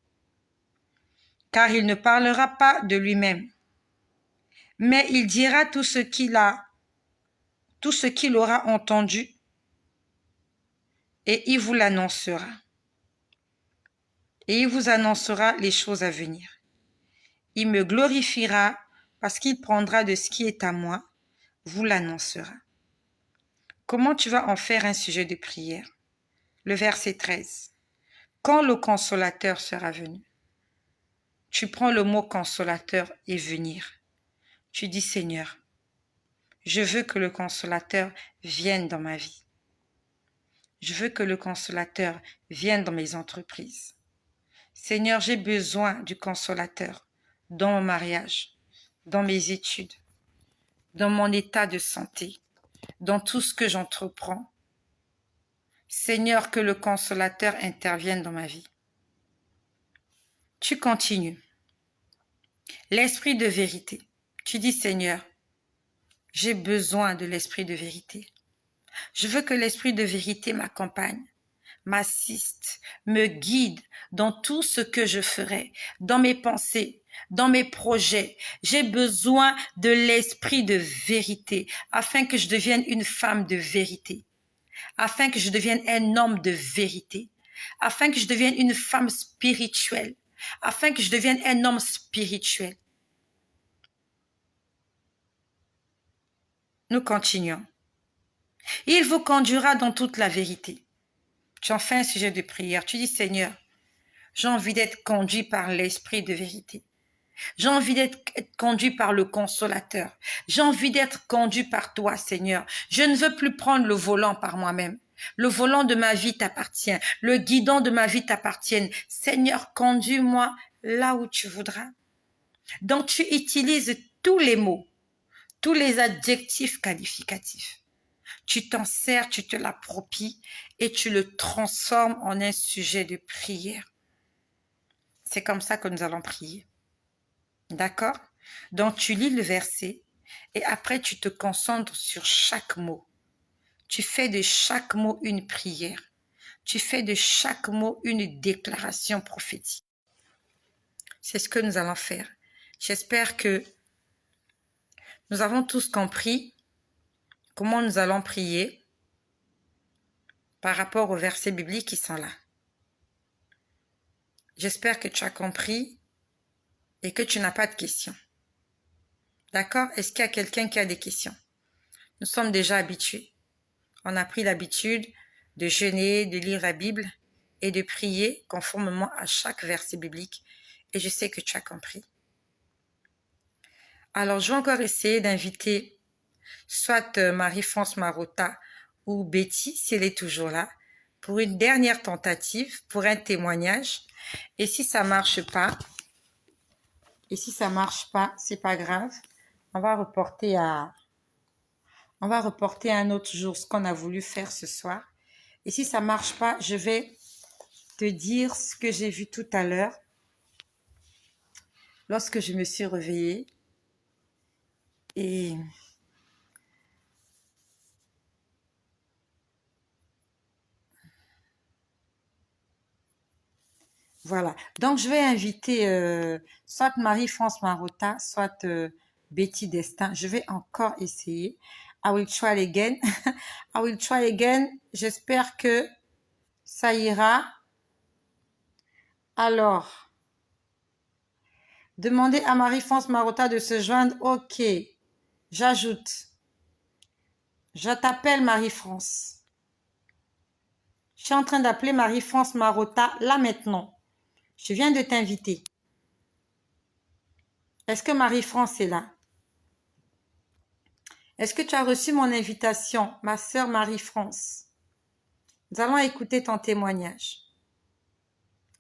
car il ne parlera pas de lui-même, mais il dira tout ce qu'il aura entendu, et il vous l'annoncera. Et il vous annoncera les choses à venir. Il me glorifiera parce qu'il prendra de ce qui est à moi, vous l'annoncera. Comment tu vas en faire un sujet de prière? Le verset 13. Quand le consolateur sera venu, tu prends le mot consolateur et venir. Tu dis Seigneur, je veux que le consolateur vienne dans ma vie. Je veux que le consolateur vienne dans mes entreprises. Seigneur, j'ai besoin du consolateur dans mon mariage, dans mes études, dans mon état de santé, dans tout ce que j'entreprends. Seigneur, que le consolateur intervienne dans ma vie. Tu continues. L'esprit de vérité. Tu dis Seigneur, j'ai besoin de l'esprit de vérité. Je veux que l'esprit de vérité m'accompagne, m'assiste, me guide dans tout ce que je ferai, dans mes pensées, dans mes projets. J'ai besoin de l'esprit de vérité afin que je devienne une femme de vérité, afin que je devienne un homme de vérité, afin que je devienne une femme spirituelle, afin que je devienne un homme spirituel. Nous continuons. Il vous conduira dans toute la vérité. Tu en fais un sujet de prière. Tu dis, Seigneur, j'ai envie d'être conduit par l'esprit de vérité. J'ai envie d'être conduit par le consolateur. J'ai envie d'être conduit par toi, Seigneur. Je ne veux plus prendre le volant par moi-même. Le volant de ma vie t'appartient. Le guidon de ma vie t'appartient. Seigneur, conduis-moi là où tu voudras. Donc tu utilises tous les mots, tous les adjectifs qualificatifs. Tu t'en sers, tu te l'appropries et tu le transformes en un sujet de prière. C'est comme ça que nous allons prier. D'accord? Donc tu lis le verset et après tu te concentres sur chaque mot. Tu fais de chaque mot une prière. Tu fais de chaque mot une déclaration prophétique. C'est ce que nous allons faire. J'espère que nous avons tous compris comment nous allons prier par rapport aux versets bibliques qui sont là. J'espère que tu as compris et que tu n'as pas de questions. D'accord? Est-ce qu'il y a quelqu'un qui a des questions? Nous sommes déjà habitués. On a pris l'habitude de jeûner, de lire la Bible et de prier conformément à chaque verset biblique. Et je sais que tu as compris. Alors, je vais encore essayer d'inviter soit Marie-France Marotta ou Betty, si elle est toujours là, pour une dernière tentative, pour un témoignage. Et si ça marche pas, c'est pas grave. On va reporter à un autre jour ce qu'on a voulu faire ce soir. Et si ça marche pas, je vais te dire ce que j'ai vu tout à l'heure lorsque je me suis réveillée. Et voilà. Donc, je vais inviter soit Marie-France Marotta, soit Betty Destin. Je vais encore essayer. I will try again. I will try again. J'espère que ça ira. Alors, demandez à Marie-France Marotta de se joindre. Ok. J'ajoute. Je t'appelle Marie-France. Je suis en train d'appeler Marie-France Marotta là maintenant. Je viens de t'inviter. Est-ce que Marie-France est là? Est-ce que tu as reçu mon invitation, ma sœur Marie-France? Nous allons écouter ton témoignage.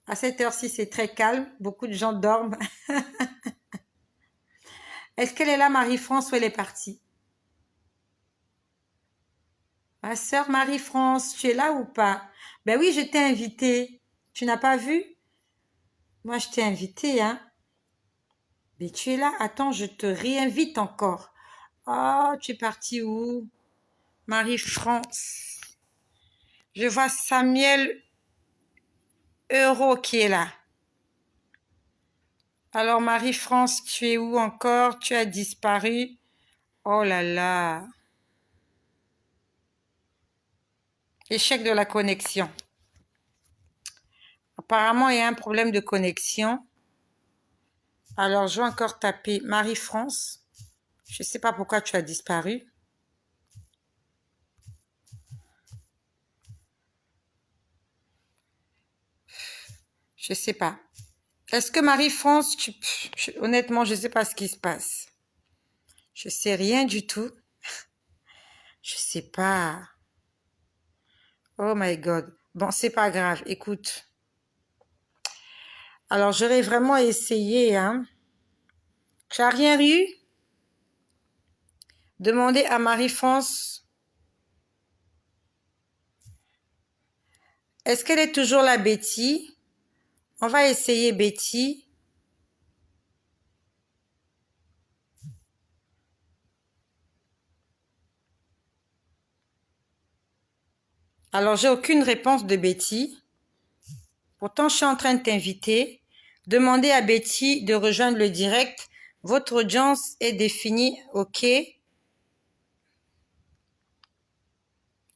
À cette heure-ci, c'est très calme. Beaucoup de gens dorment. Est-ce qu'elle est là, Marie-France, ou elle est partie? Ma sœur Marie-France, tu es là ou pas? Ben oui, je t'ai invitée. Tu n'as pas vu? Moi, je t'ai invitée, hein. Mais tu es là, attends, je te réinvite encore. Oh, tu es parti où? Marie-France. Je vois Samuel Euro qui est là. Alors Marie-France, tu es où encore? Tu as disparu. Oh là là. Échec de la connexion. Apparemment, il y a un problème de connexion. Alors, je vais encore taper Marie-France. Je ne sais pas pourquoi tu as disparu. Je ne sais pas. Est-ce que Marie-France, honnêtement, je ne sais pas ce qui se passe. Je ne sais rien du tout. Je ne sais pas. Oh my God. Bon, c'est pas grave. Écoute. Alors, j'aurais vraiment essayé, hein. Tu n'as rien eu? Demandez à Marie-France. Est-ce qu'elle est toujours là, Betty? On va essayer Betty. Alors, j'ai aucune réponse de Betty. Pourtant, je suis en train de t'inviter. Demandez à Betty de rejoindre le direct. Votre audience est définie. OK.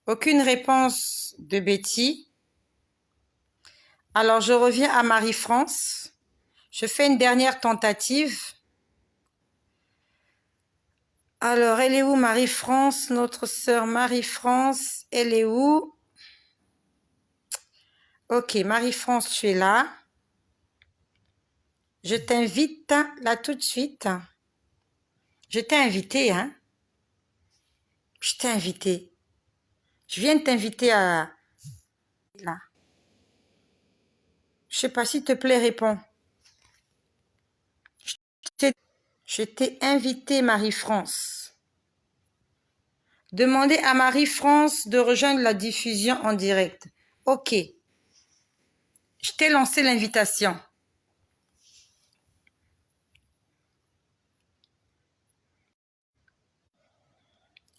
Aucune réponse de Betty. Alors, je reviens à Marie-France. Je fais une dernière tentative. Alors, elle est où Marie-France? Notre sœur Marie-France, elle est où? Ok, Marie-France, tu es là. Je t'invite là tout de suite. Je t'ai invité, hein? Je t'ai invité. Je viens de t'inviter à... Là. Je sais pas, s'il te plaît, réponds. Je t'ai invité, Marie-France. Demandez à Marie-France de rejoindre la diffusion en direct. Ok. Je t'ai lancé l'invitation.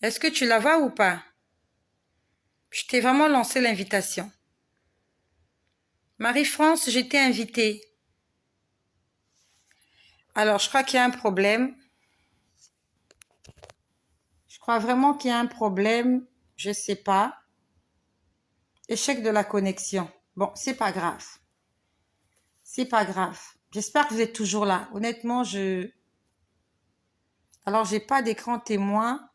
Est-ce que tu la vois ou pas? Je t'ai vraiment lancé l'invitation. Marie-France, je t'ai invitée. Alors, je crois qu'il y a un problème. Je crois vraiment qu'il y a un problème. Je ne sais pas. Échec de la connexion. Bon, c'est pas grave. C'est pas grave. J'espère que vous êtes toujours là. Honnêtement, Alors, j'ai pas d'écran témoin.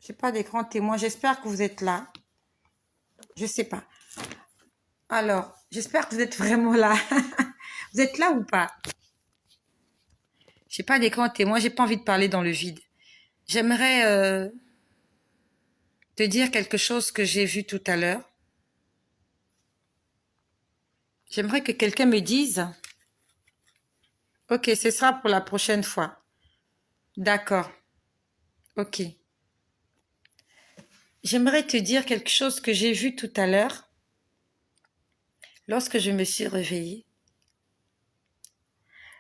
J'ai pas d'écran témoin. J'espère que vous êtes là. Je sais pas. Alors, j'espère que vous êtes vraiment là. Vous êtes là ou pas? J'ai pas d'écran témoin. J'ai pas envie de parler dans le vide. J'aimerais te dire quelque chose que j'ai vu tout à l'heure. J'aimerais que quelqu'un me dise. Ok, ce sera pour la prochaine fois. D'accord. Ok. J'aimerais te dire quelque chose que j'ai vu tout à l'heure lorsque je me suis réveillée.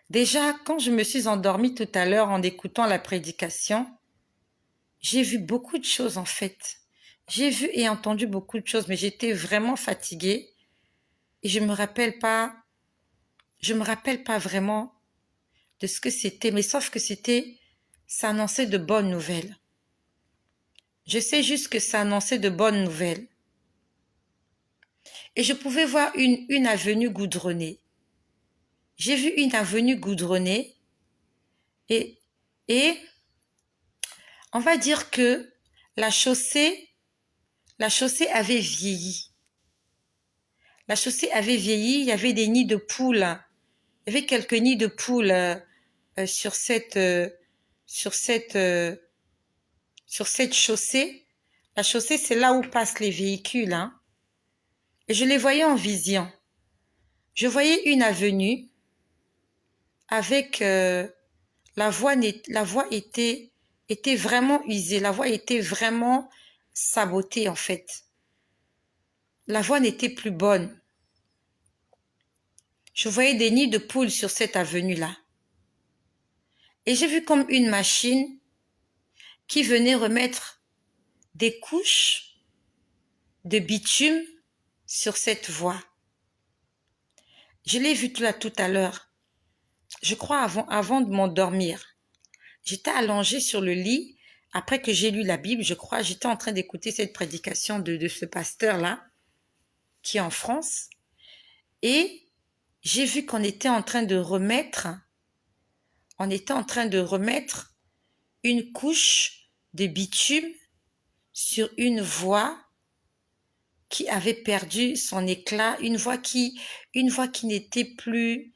Déjà, quand je me suis endormie tout à l'heure en écoutant la prédication, j'ai vu beaucoup de choses en fait. J'ai vu et entendu beaucoup de choses, mais j'étais vraiment fatiguée et je me rappelle pas vraiment de ce que c'était, mais sauf que ça annonçait de bonnes nouvelles. Je sais juste que ça annonçait de bonnes nouvelles. Et je pouvais voir une avenue goudronnée. J'ai vu une avenue goudronnée et, et on va dire que la chaussée, la chaussée avait vieilli. La chaussée avait vieilli, il y avait des nids de poules. Il y avait quelques nids de poules sur sur cette, euh, sur cette chaussée. La chaussée, c'est là où passent les véhicules, hein. Et je les voyais en vision. Je voyais une avenue avec la voie était vraiment usée, la voie était vraiment sabotée en fait. La voie n'était plus bonne. Je voyais des nids de poules sur cette avenue-là. Et j'ai vu comme une machine qui venait remettre des couches de bitume sur cette voie. Je l'ai vu tout à l'heure. Je crois avant de m'endormir. J'étais allongée sur le lit. Après que j'ai lu la Bible, je crois, j'étais en train d'écouter cette prédication de ce pasteur-là, qui est en France. Et j'ai vu qu'on était en train de remettre une couche de bitume sur une voie qui avait perdu son éclat, une voie qui n'était plus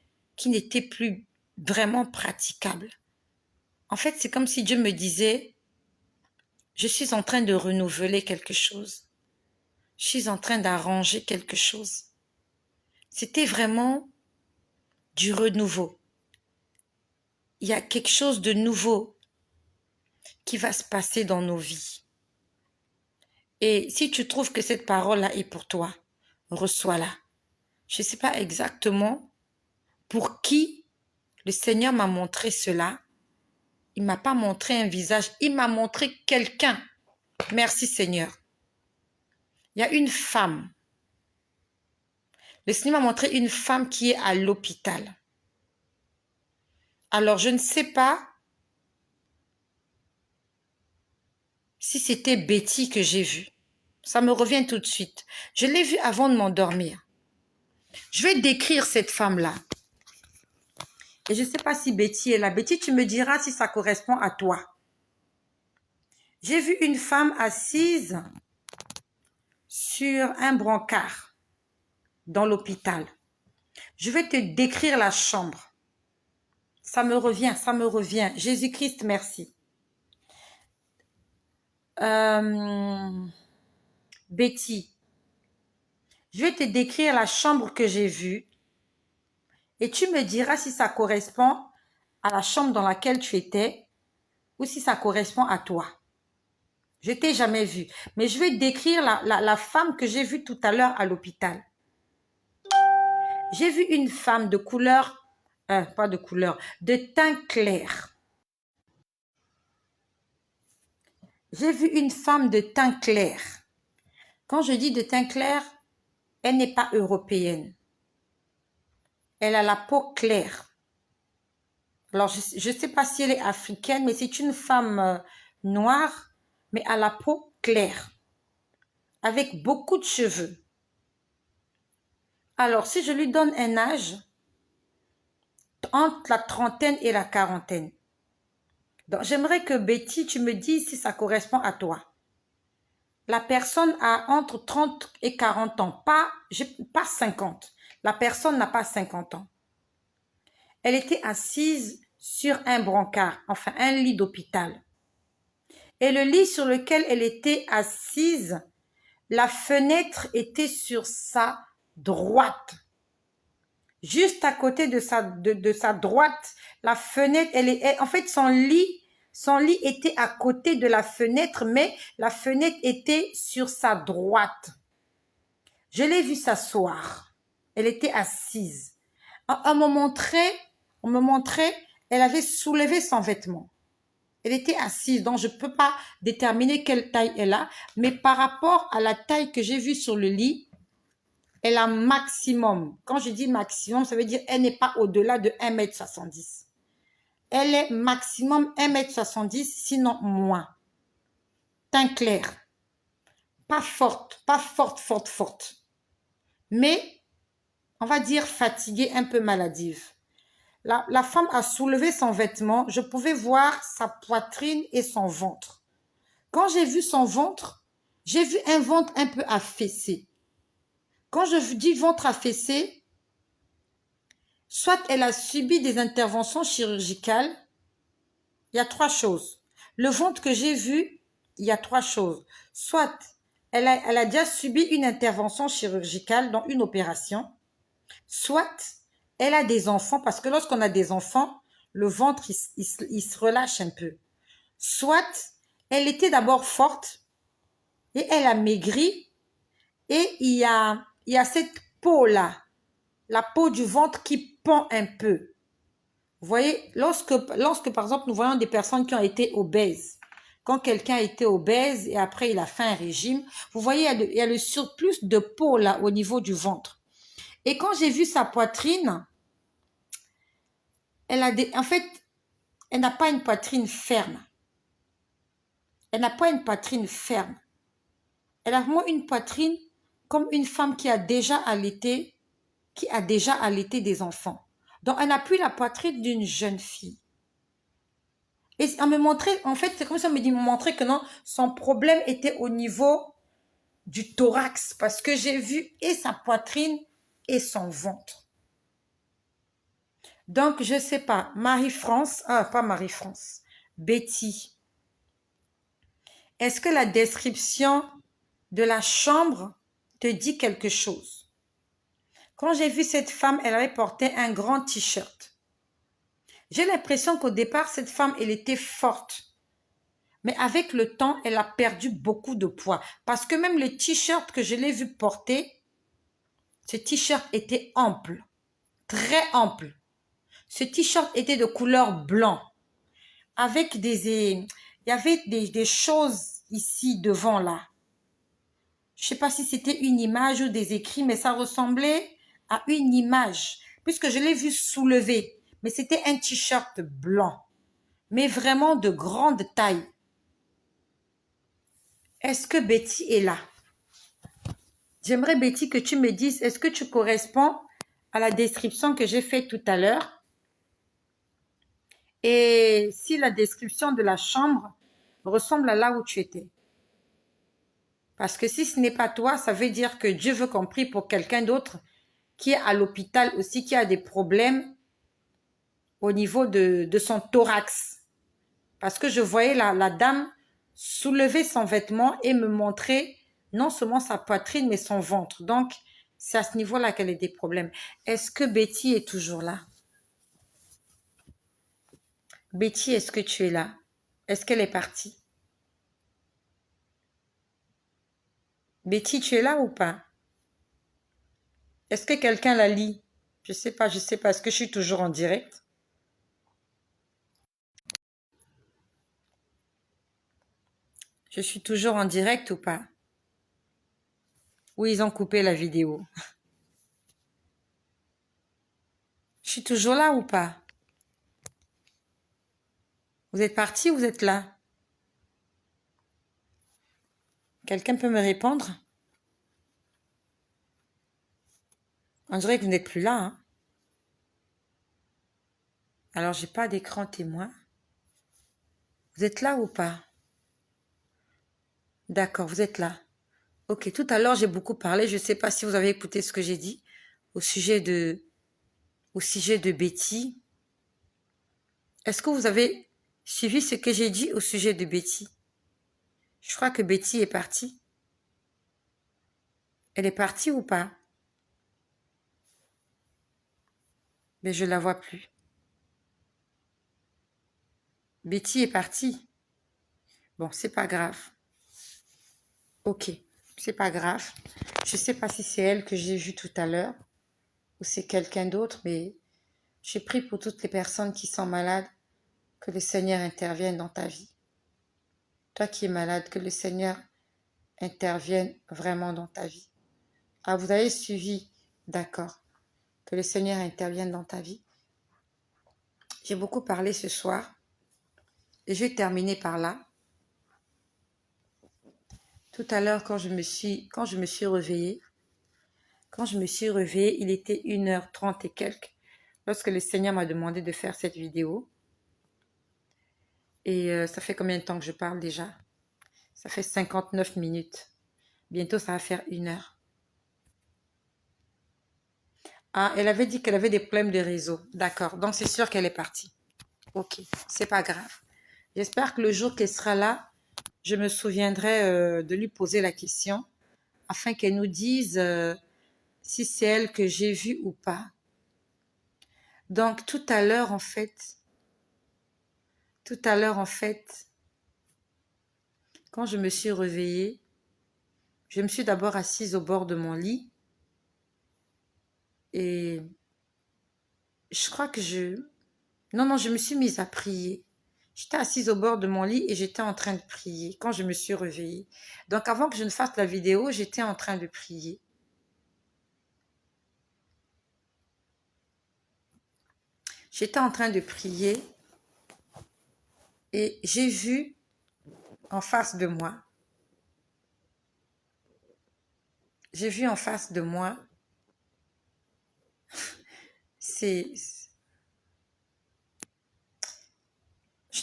vraiment praticable. En fait, c'est comme si Dieu me disait, je suis en train de renouveler quelque chose. Je suis en train d'arranger quelque chose. C'était vraiment du renouveau. Il y a quelque chose de nouveau qui va se passer dans nos vies. Et si tu trouves que cette parole-là est pour toi, reçois-la. Je ne sais pas exactement pour qui le Seigneur m'a montré cela. Il ne m'a pas montré un visage, il m'a montré quelqu'un. Merci Seigneur. Il y a une femme. Le Seigneur m'a montré une femme qui est à l'hôpital. Alors, je ne sais pas si c'était Betty que j'ai vue. Ça me revient tout de suite. Je l'ai vue avant de m'endormir. Je vais décrire cette femme-là. Et je ne sais pas si Betty est là. Betty, tu me diras si ça correspond à toi. J'ai vu une femme assise sur un brancard dans l'hôpital. Je vais te décrire la chambre. Ça me revient. Jésus-Christ, merci. Betty, je vais te décrire la chambre que j'ai vue et tu me diras si ça correspond à la chambre dans laquelle tu étais ou si ça correspond à toi. Je t'ai jamais vue, mais je vais décrire la femme que j'ai vue tout à l'heure à l'hôpital. J'ai vu une femme de couleur, de teint clair. J'ai vu une femme de teint clair. Quand je dis de teint clair, elle n'est pas européenne. Elle a la peau claire. Alors, je ne sais pas si elle est africaine, mais c'est une femme noire, mais à la peau claire, avec beaucoup de cheveux. Alors, si je lui donne un âge, entre la trentaine et la quarantaine. Donc, j'aimerais que Betty, tu me dises si ça correspond à toi. La personne a entre 30 et 40 ans, pas 50. La personne n'a pas 50 ans. Elle était assise sur un brancard, enfin un lit d'hôpital. Et le lit sur lequel elle était assise, la fenêtre était sur sa droite. Juste à côté de sa droite, la fenêtre, en fait son lit était à côté de la fenêtre, mais la fenêtre était sur sa droite. Je l'ai vue s'asseoir. Elle était assise. On me montrait, elle avait soulevé son vêtement. Elle était assise, donc je ne peux pas déterminer quelle taille elle a, mais par rapport à la taille que j'ai vue sur le lit, elle a maximum. Quand je dis maximum, ça veut dire qu'elle n'est pas au-delà de 1,70 m. Elle est maximum 1,70 m, sinon moins. Teint clair. Pas forte, forte. Mais, on va dire fatiguée, un peu maladive. La femme a soulevé son vêtement. Je pouvais voir sa poitrine et son ventre. Quand j'ai vu son ventre, j'ai vu un ventre un peu affaissé. Quand je dis ventre affaissé, soit elle a subi des interventions chirurgicales. Il y a 3 choses. Le ventre que j'ai vu, il y a 3 choses. Soit elle a déjà subi une intervention chirurgicale dans une opération. Soit elle a des enfants, parce que lorsqu'on a des enfants, le ventre, il se relâche un peu. Soit elle était d'abord forte et elle a maigri et il y a cette peau-là la peau du ventre qui pend un peu. Vous voyez, lorsque par exemple, nous voyons des personnes qui ont été obèses, quand quelqu'un a été obèse et après il a fait un régime, vous voyez, il y a le surplus de peau là au niveau du ventre. Et quand j'ai vu sa poitrine, en fait, elle n'a pas une poitrine ferme. Elle n'a pas une poitrine ferme. Elle a vraiment une poitrine comme une femme qui a déjà allaité des enfants. Donc, elle n'a plus la poitrine d'une jeune fille. Et on me montrait, en fait, c'est comme ça, on me montrait que non, son problème était au niveau du thorax, parce que j'ai vu et sa poitrine et son ventre. Donc, je ne sais pas, Marie-France, pas Marie-France, Betty, est-ce que la description de la chambre te dit quelque chose? Quand j'ai vu cette femme, elle avait porté un grand t-shirt. J'ai l'impression qu'au départ, cette femme, elle était forte. Mais avec le temps, elle a perdu beaucoup de poids. Parce que même le t-shirt que je l'ai vu porter, ce t-shirt était ample, très ample. Ce t-shirt était de couleur blanc, avec il y avait des choses ici devant là. Je ne sais pas si c'était une image ou des écrits, mais ça ressemblait à une image, puisque je l'ai vu soulever. Mais c'était un t-shirt blanc, mais vraiment de grande taille. Est-ce que Betty est là? J'aimerais, Betty, que tu me dises, est-ce que tu corresponds à la description que j'ai faite tout à l'heure? Et si la description de la chambre ressemble à là où tu étais? Parce que si ce n'est pas toi, ça veut dire que Dieu veut qu'on prie pour quelqu'un d'autre qui est à l'hôpital aussi, qui a des problèmes au niveau de son thorax. Parce que je voyais la dame soulever son vêtement et me montrer non seulement sa poitrine, mais son ventre. Donc, c'est à ce niveau-là qu'elle a des problèmes. Est-ce que Betty est toujours là? Betty, est-ce que tu es là? Est-ce qu'elle est partie? Betty, tu es là ou pas? Est-ce que quelqu'un la lit? Je sais pas, je sais pas. Est-ce que je suis toujours en direct? Je suis toujours en direct ou pas? Oui, ils ont coupé la vidéo. Je suis toujours là ou pas? Vous êtes parti ou vous êtes là? Quelqu'un peut me répondre? On dirait que vous n'êtes plus là, hein? Alors, j'ai pas d'écran témoin. Vous êtes là ou pas? D'accord, vous êtes là. Ok, tout à l'heure, j'ai beaucoup parlé. Je ne sais pas si vous avez écouté ce que j'ai dit au sujet de Betty. Est-ce que vous avez suivi ce que j'ai dit au sujet de Betty? Je crois que Betty est partie. Elle est partie ou pas? Mais je la vois plus. Betty est partie. Bon, c'est pas grave. Ok, c'est pas grave. Je sais pas si c'est elle que j'ai vue tout à l'heure ou c'est quelqu'un d'autre, mais j'ai prie pour toutes les personnes qui sont malades, que le Seigneur intervienne dans ta vie. Toi qui es malade, que le Seigneur intervienne vraiment dans ta vie. Ah, vous avez suivi, d'accord. Que le Seigneur intervienne dans ta vie. J'ai beaucoup parlé ce soir et je vais terminer par là. Tout à l'heure, quand je me suis réveillée, il était 1h30 et quelques lorsque le Seigneur m'a demandé de faire cette vidéo. Et ça fait combien de temps que je parle déjà? Ça fait 59 minutes. Bientôt, ça va faire 1 heure. Ah, elle avait dit qu'elle avait des problèmes de réseau. D'accord, donc c'est sûr qu'elle est partie. Ok, c'est pas grave. J'espère que le jour qu'elle sera là, je me souviendrai de lui poser la question afin qu'elle nous dise si c'est elle que j'ai vue ou pas. Donc tout à l'heure en fait, quand je me suis réveillée, je me suis d'abord assise au bord de mon lit Et je crois que non, je me suis mise à prier. J'étais assise au bord de mon lit et j'étais en train de prier quand je me suis réveillée. Donc avant que je ne fasse la vidéo, j'étais en train de prier. J'étais en train de prier et j'ai vu en face de moi, je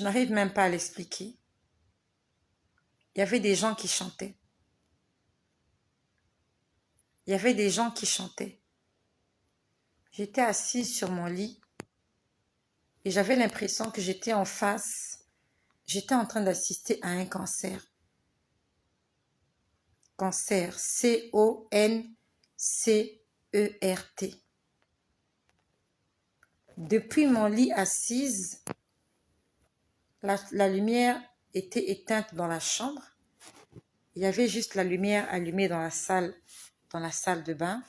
n'arrive même pas à l'expliquer. Il y avait des gens qui chantaient. Il y avait des gens qui chantaient. J'étais assise sur mon lit et j'avais l'impression que j'étais en face. J'étais en train d'assister à un concert. Concert, C-O-N-C-E-R-T. Depuis mon lit assise, la lumière était éteinte dans la chambre. Il y avait juste la lumière allumée dans la salle de bain.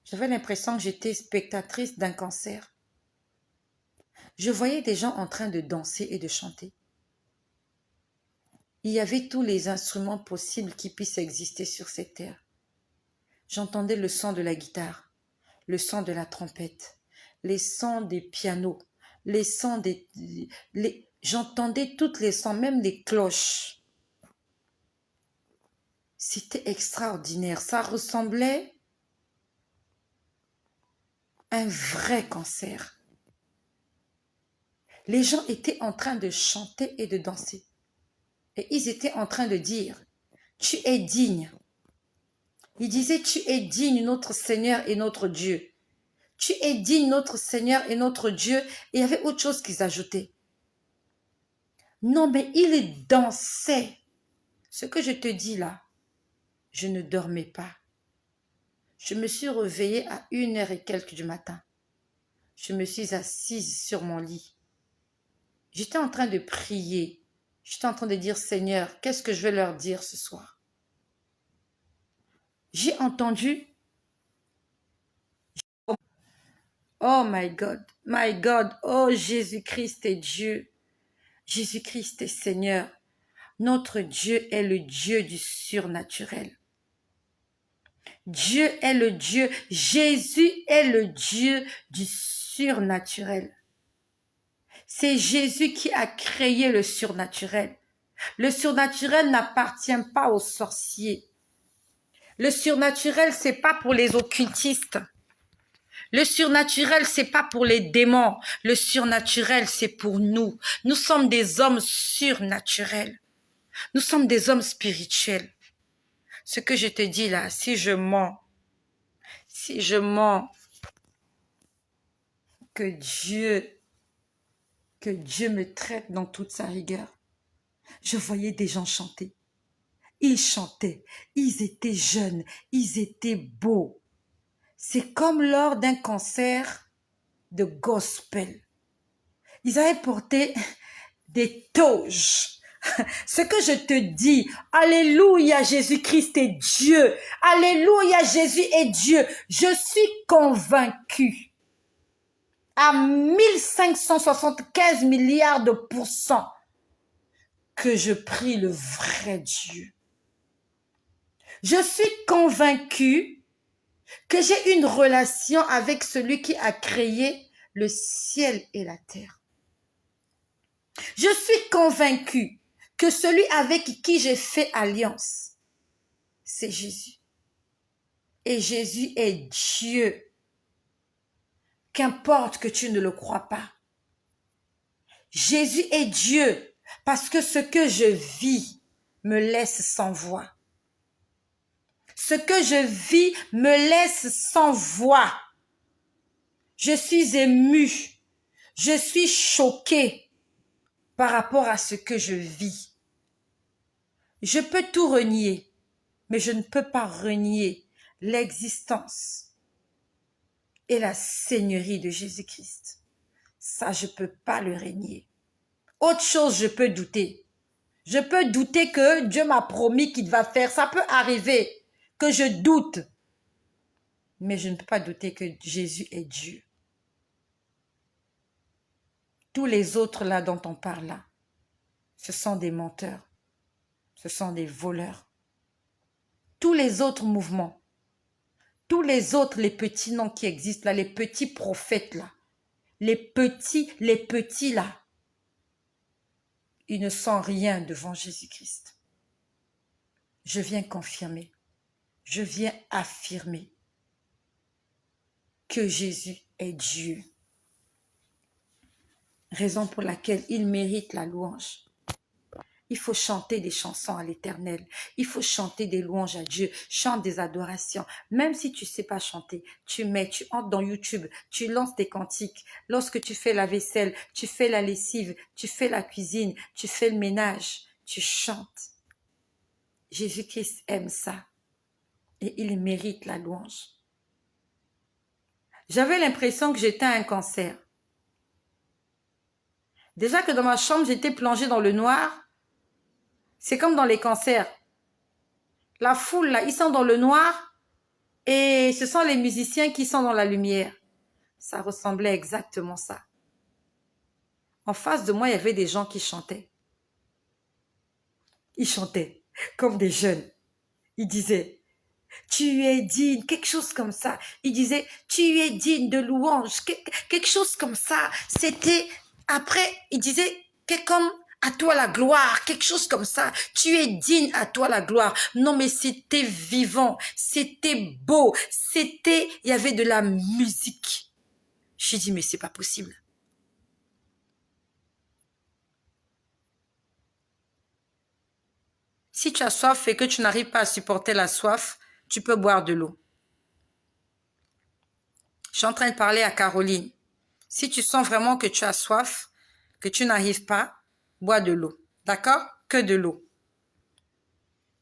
J'avais l'impression que j'étais spectatrice d'un concert. Je voyais des gens en train de danser et de chanter. Il y avait tous les instruments possibles qui puissent exister sur cette terre. J'entendais le son de la guitare, le son de la trompette, les sons des pianos, les sons j'entendais tous les sons, même les cloches. C'était extraordinaire. Ça ressemblait à un vrai concert. Les gens étaient en train de chanter et de danser. Et ils étaient en train de dire, tu es digne. Ils disaient, tu es digne, notre Seigneur et notre Dieu. Tu es digne, notre Seigneur et notre Dieu. Et il y avait autre chose qu'ils ajoutaient. Non, mais ils dansaient. Ce que je te dis là, je ne dormais pas. Je me suis réveillée à 1h et quelques du matin. Je me suis assise sur mon lit. J'étais en train de prier. J'étais en train de dire, Seigneur, qu'est-ce que je vais leur dire ce soir? J'ai entendu, oh my God, oh Jésus-Christ est Dieu. Jésus-Christ est Seigneur. Notre Dieu est le Dieu du surnaturel. Dieu est le Dieu, Jésus est le Dieu du surnaturel. C'est Jésus qui a créé le surnaturel. Le surnaturel n'appartient pas aux sorciers. Le surnaturel, c'est pas pour les occultistes. Le surnaturel, c'est pas pour les démons. Le surnaturel, c'est pour nous. Nous sommes des hommes surnaturels. Nous sommes des hommes spirituels. Ce que je te dis là, si je mens, que Dieu me traite dans toute sa rigueur. Je voyais des gens chanter. Ils chantaient, ils étaient jeunes, ils étaient beaux. C'est comme lors d'un concert de gospel. Ils avaient porté des toges. Ce que je te dis, alléluia, Jésus-Christ est Dieu. Alléluia, Jésus est Dieu. Je suis convaincue à 1575 milliards de pourcents que je prie le vrai Dieu. Je suis convaincue que j'ai une relation avec celui qui a créé le ciel et la terre. Je suis convaincue que celui avec qui j'ai fait alliance, c'est Jésus. Et Jésus est Dieu. Qu'importe que tu ne le crois pas. Jésus est Dieu parce que ce que je vis me laisse sans voix. Ce que je vis me laisse sans voix. Je suis émue. Je suis choquée par rapport à ce que je vis. Je peux tout renier, mais je ne peux pas renier l'existence et la seigneurie de Jésus-Christ. Ça, je ne peux pas le renier. Autre chose, je peux douter. Je peux douter que Dieu m'a promis qu'il va faire. Ça peut arriver que je doute. Mais je ne peux pas douter que Jésus est Dieu. Tous les autres là dont on parle là, ce sont des menteurs. Ce sont des voleurs. Tous les autres mouvements, tous les autres, les petits noms qui existent là, les petits prophètes là, les petits là, ils ne sont rien devant Jésus-Christ. Je viens confirmer, je viens affirmer que Jésus est Dieu. Raison pour laquelle il mérite la louange. Il faut chanter des chansons à l'Éternel. Il faut chanter des louanges à Dieu. Chante des adorations. Même si tu ne sais pas chanter, tu entres dans YouTube, tu lances des cantiques. Lorsque tu fais la vaisselle, tu fais la lessive, tu fais la cuisine, tu fais le ménage, tu chantes. Jésus-Christ aime ça. Et il mérite la louange. J'avais l'impression que j'étais un cancer. Déjà que dans ma chambre, j'étais plongée dans le noir. C'est comme dans les cancers. La foule, là, ils sont dans le noir et ce sont les musiciens qui sont dans la lumière. Ça ressemblait exactement ça. En face de moi, il y avait des gens qui chantaient. Ils chantaient comme des jeunes. Ils disaient, tu es digne, quelque chose comme ça. Ils disaient, tu es digne de louange, quelque chose comme ça. C'était, après, ils disaient, comme à toi la gloire, quelque chose comme ça. Tu es digne, à toi la gloire. Non, mais c'était vivant, c'était beau, il y avait de la musique. J'ai dit, mais c'est pas possible. Si tu as soif et que tu n'arrives pas à supporter la soif, tu peux boire de l'eau. Je suis en train de parler à Caroline. Si tu sens vraiment que tu as soif, que tu n'arrives pas, bois de l'eau. D'accord? Que de l'eau.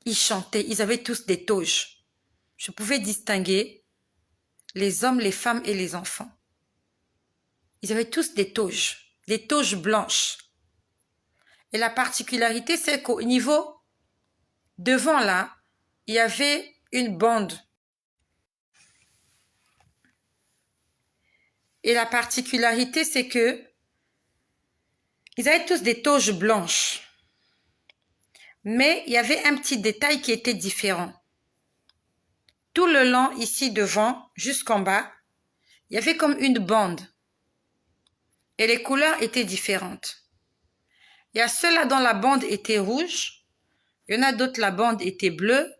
Ils chantaient, ils avaient tous des toges. Je pouvais distinguer les hommes, les femmes et les enfants. Ils avaient tous des toges blanches. Et la particularité, c'est qu'au niveau devant là, il y avait une bande. Et la particularité, c'est que ils avaient tous des toges blanches. Mais il y avait un petit détail qui était différent. Tout le long, ici devant, jusqu'en bas, il y avait comme une bande. Et les couleurs étaient différentes. Il y a ceux-là dont la bande était rouge. Il y en a d'autres, la bande était bleue.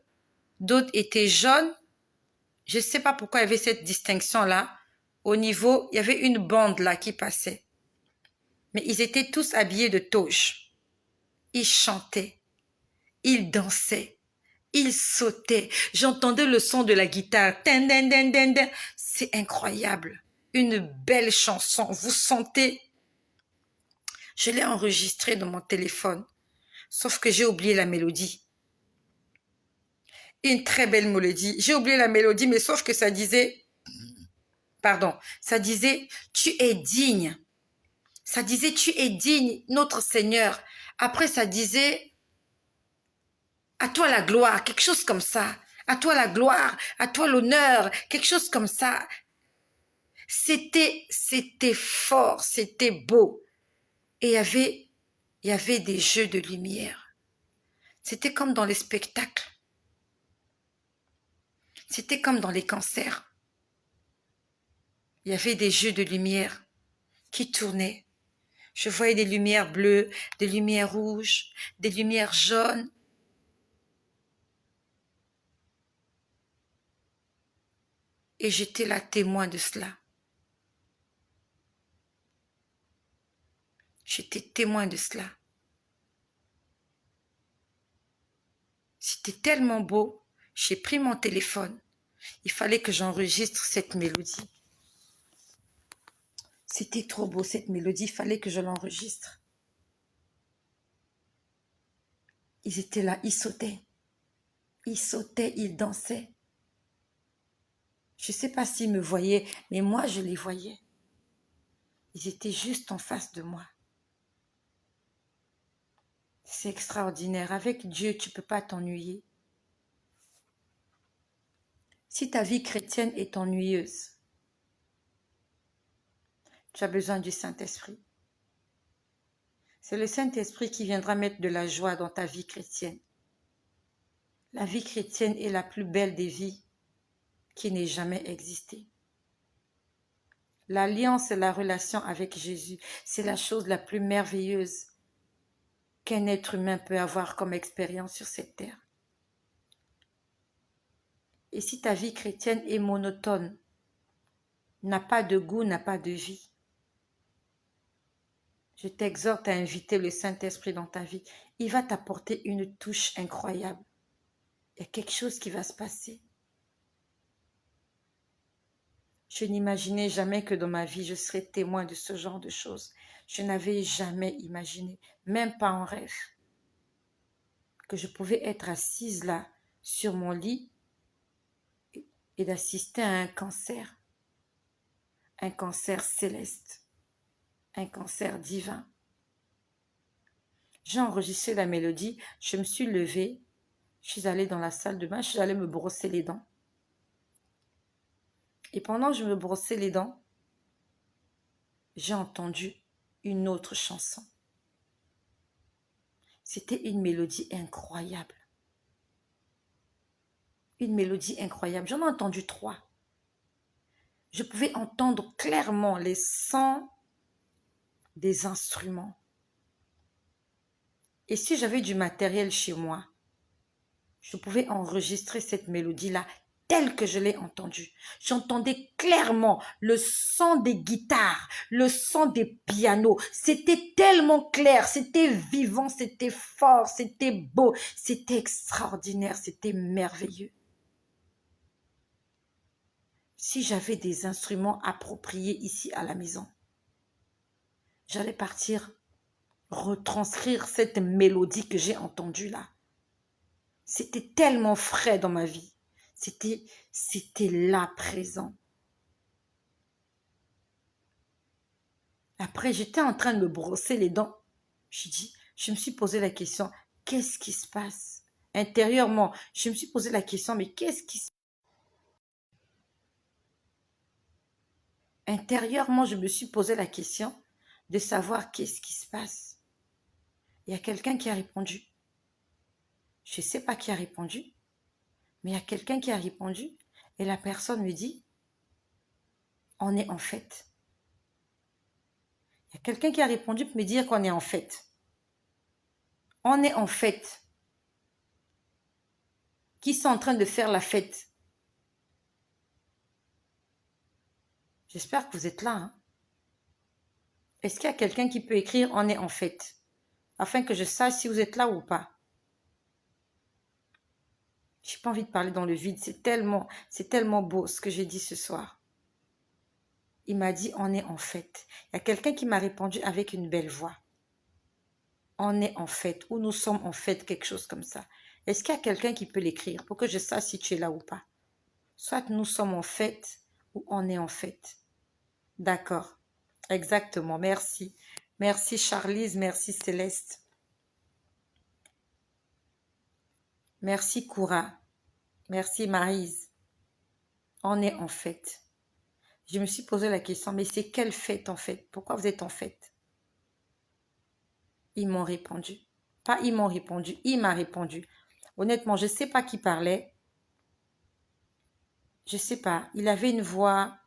D'autres étaient jaunes. Je ne sais pas pourquoi il y avait cette distinction-là. Au niveau, il y avait une bande là qui passait. Mais ils étaient tous habillés de toges. Ils chantaient. Ils dansaient. Ils sautaient. J'entendais le son de la guitare. C'est incroyable. Une belle chanson. Vous sentez? Je l'ai enregistrée dans mon téléphone. Sauf que j'ai oublié la mélodie. Une très belle mélodie. J'ai oublié la mélodie, mais sauf que ça disait... Pardon. Ça disait, tu es digne. Ça disait, tu es digne, notre Seigneur. Après, ça disait, à toi la gloire, quelque chose comme ça. À toi la gloire, à toi l'honneur, quelque chose comme ça. C'était fort, c'était beau. Et il y avait des jeux de lumière. C'était comme dans les spectacles. C'était comme dans les concerts. Il y avait des jeux de lumière qui tournaient. Je voyais des lumières bleues, des lumières rouges, des lumières jaunes. Et j'étais là témoin de cela. J'étais témoin de cela. C'était tellement beau. J'ai pris mon téléphone. Il fallait que j'enregistre cette mélodie. C'était trop beau cette mélodie. Il fallait que je l'enregistre. Ils étaient là, ils sautaient. Ils sautaient, ils dansaient. Je ne sais pas s'ils me voyaient, mais moi je les voyais. Ils étaient juste en face de moi. C'est extraordinaire. Avec Dieu, tu ne peux pas t'ennuyer. Si ta vie chrétienne est ennuyeuse, tu as besoin du Saint-Esprit. C'est le Saint-Esprit qui viendra mettre de la joie dans ta vie chrétienne. La vie chrétienne est la plus belle des vies qui n'ait jamais existé. L'alliance et la relation avec Jésus, c'est la chose la plus merveilleuse qu'un être humain peut avoir comme expérience sur cette terre. Et si ta vie chrétienne est monotone, n'a pas de goût, n'a pas de vie, je t'exhorte à inviter le Saint-Esprit dans ta vie. Il va t'apporter une touche incroyable. Il y a quelque chose qui va se passer. Je n'imaginais jamais que dans ma vie, je serais témoin de ce genre de choses. Je n'avais jamais imaginé, même pas en rêve, que je pouvais être assise là, sur mon lit, et d'assister à un cancer céleste, un cancer divin. J'ai enregistré la mélodie, je me suis levée, je suis allée dans la salle de bain, je suis allée me brosser les dents. Et pendant que je me brossais les dents, j'ai entendu une autre chanson. C'était une mélodie incroyable. Une mélodie incroyable. J'en ai entendu 3. Je pouvais entendre clairement les sons des instruments. Et si j'avais du matériel chez moi, je pouvais enregistrer cette mélodie-là telle que je l'ai entendue. J'entendais clairement le son des guitares, le son des pianos. C'était tellement clair, c'était vivant, c'était fort, c'était beau, c'était extraordinaire, c'était merveilleux. Si j'avais des instruments appropriés ici à la maison, j'allais partir retranscrire cette mélodie que j'ai entendue là. C'était tellement frais dans ma vie. C'était là présent. Après, j'étais en train de me brosser les dents. Je me suis posé la question, qu'est-ce qui se passe? Intérieurement, je me suis posé la question, mais qu'est-ce qui se passe? Intérieurement, je me suis posé la question de savoir qu'est-ce qui se passe. Il y a quelqu'un qui a répondu. Je ne sais pas qui a répondu, mais il y a quelqu'un qui a répondu et la personne me dit, on est en fête. Il y a quelqu'un qui a répondu pour me dire qu'on est en fête. On est en fête. Qui sont en train de faire la fête? J'espère que vous êtes là. Hein? Est-ce qu'il y a quelqu'un qui peut écrire on est en fête? Afin que je sache si vous êtes là ou pas. Je n'ai pas envie de parler dans le vide. C'est tellement beau ce que j'ai dit ce soir. Il m'a dit on est en fête. Il y a quelqu'un qui m'a répondu avec une belle voix. On est en fête ou nous sommes en fête, quelque chose comme ça. Est-ce qu'il y a quelqu'un qui peut l'écrire pour que je sache si tu es là ou pas? Soit nous sommes en fête ou on est en fête. D'accord. Exactement. Merci. Merci Charlize. Merci Céleste. Merci Koura. Merci Maryse. On est en fête. Je me suis posé la question, mais c'est quelle fête en fait? Pourquoi vous êtes en fête? Ils m'ont répondu. Pas ils m'ont répondu, il m'a répondu. Honnêtement, je ne sais pas qui parlait. Je ne sais pas. Il avait une voix.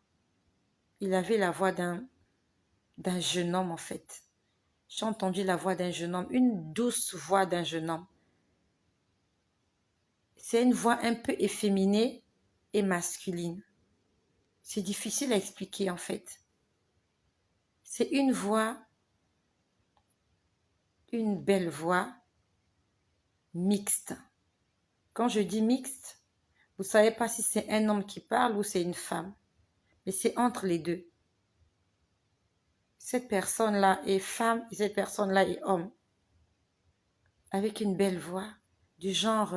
Il avait la voix d'un jeune homme en fait. J'ai entendu la voix d'un jeune homme, une douce voix d'un jeune homme. C'est une voix un peu efféminée et masculine. C'est difficile à expliquer en fait. C'est une voix, une belle voix mixte. Quand je dis mixte, vous ne savez pas si c'est un homme qui parle ou c'est une femme. Mais c'est entre les deux. Cette personne-là est femme et cette personne-là est homme. Avec une belle voix, du genre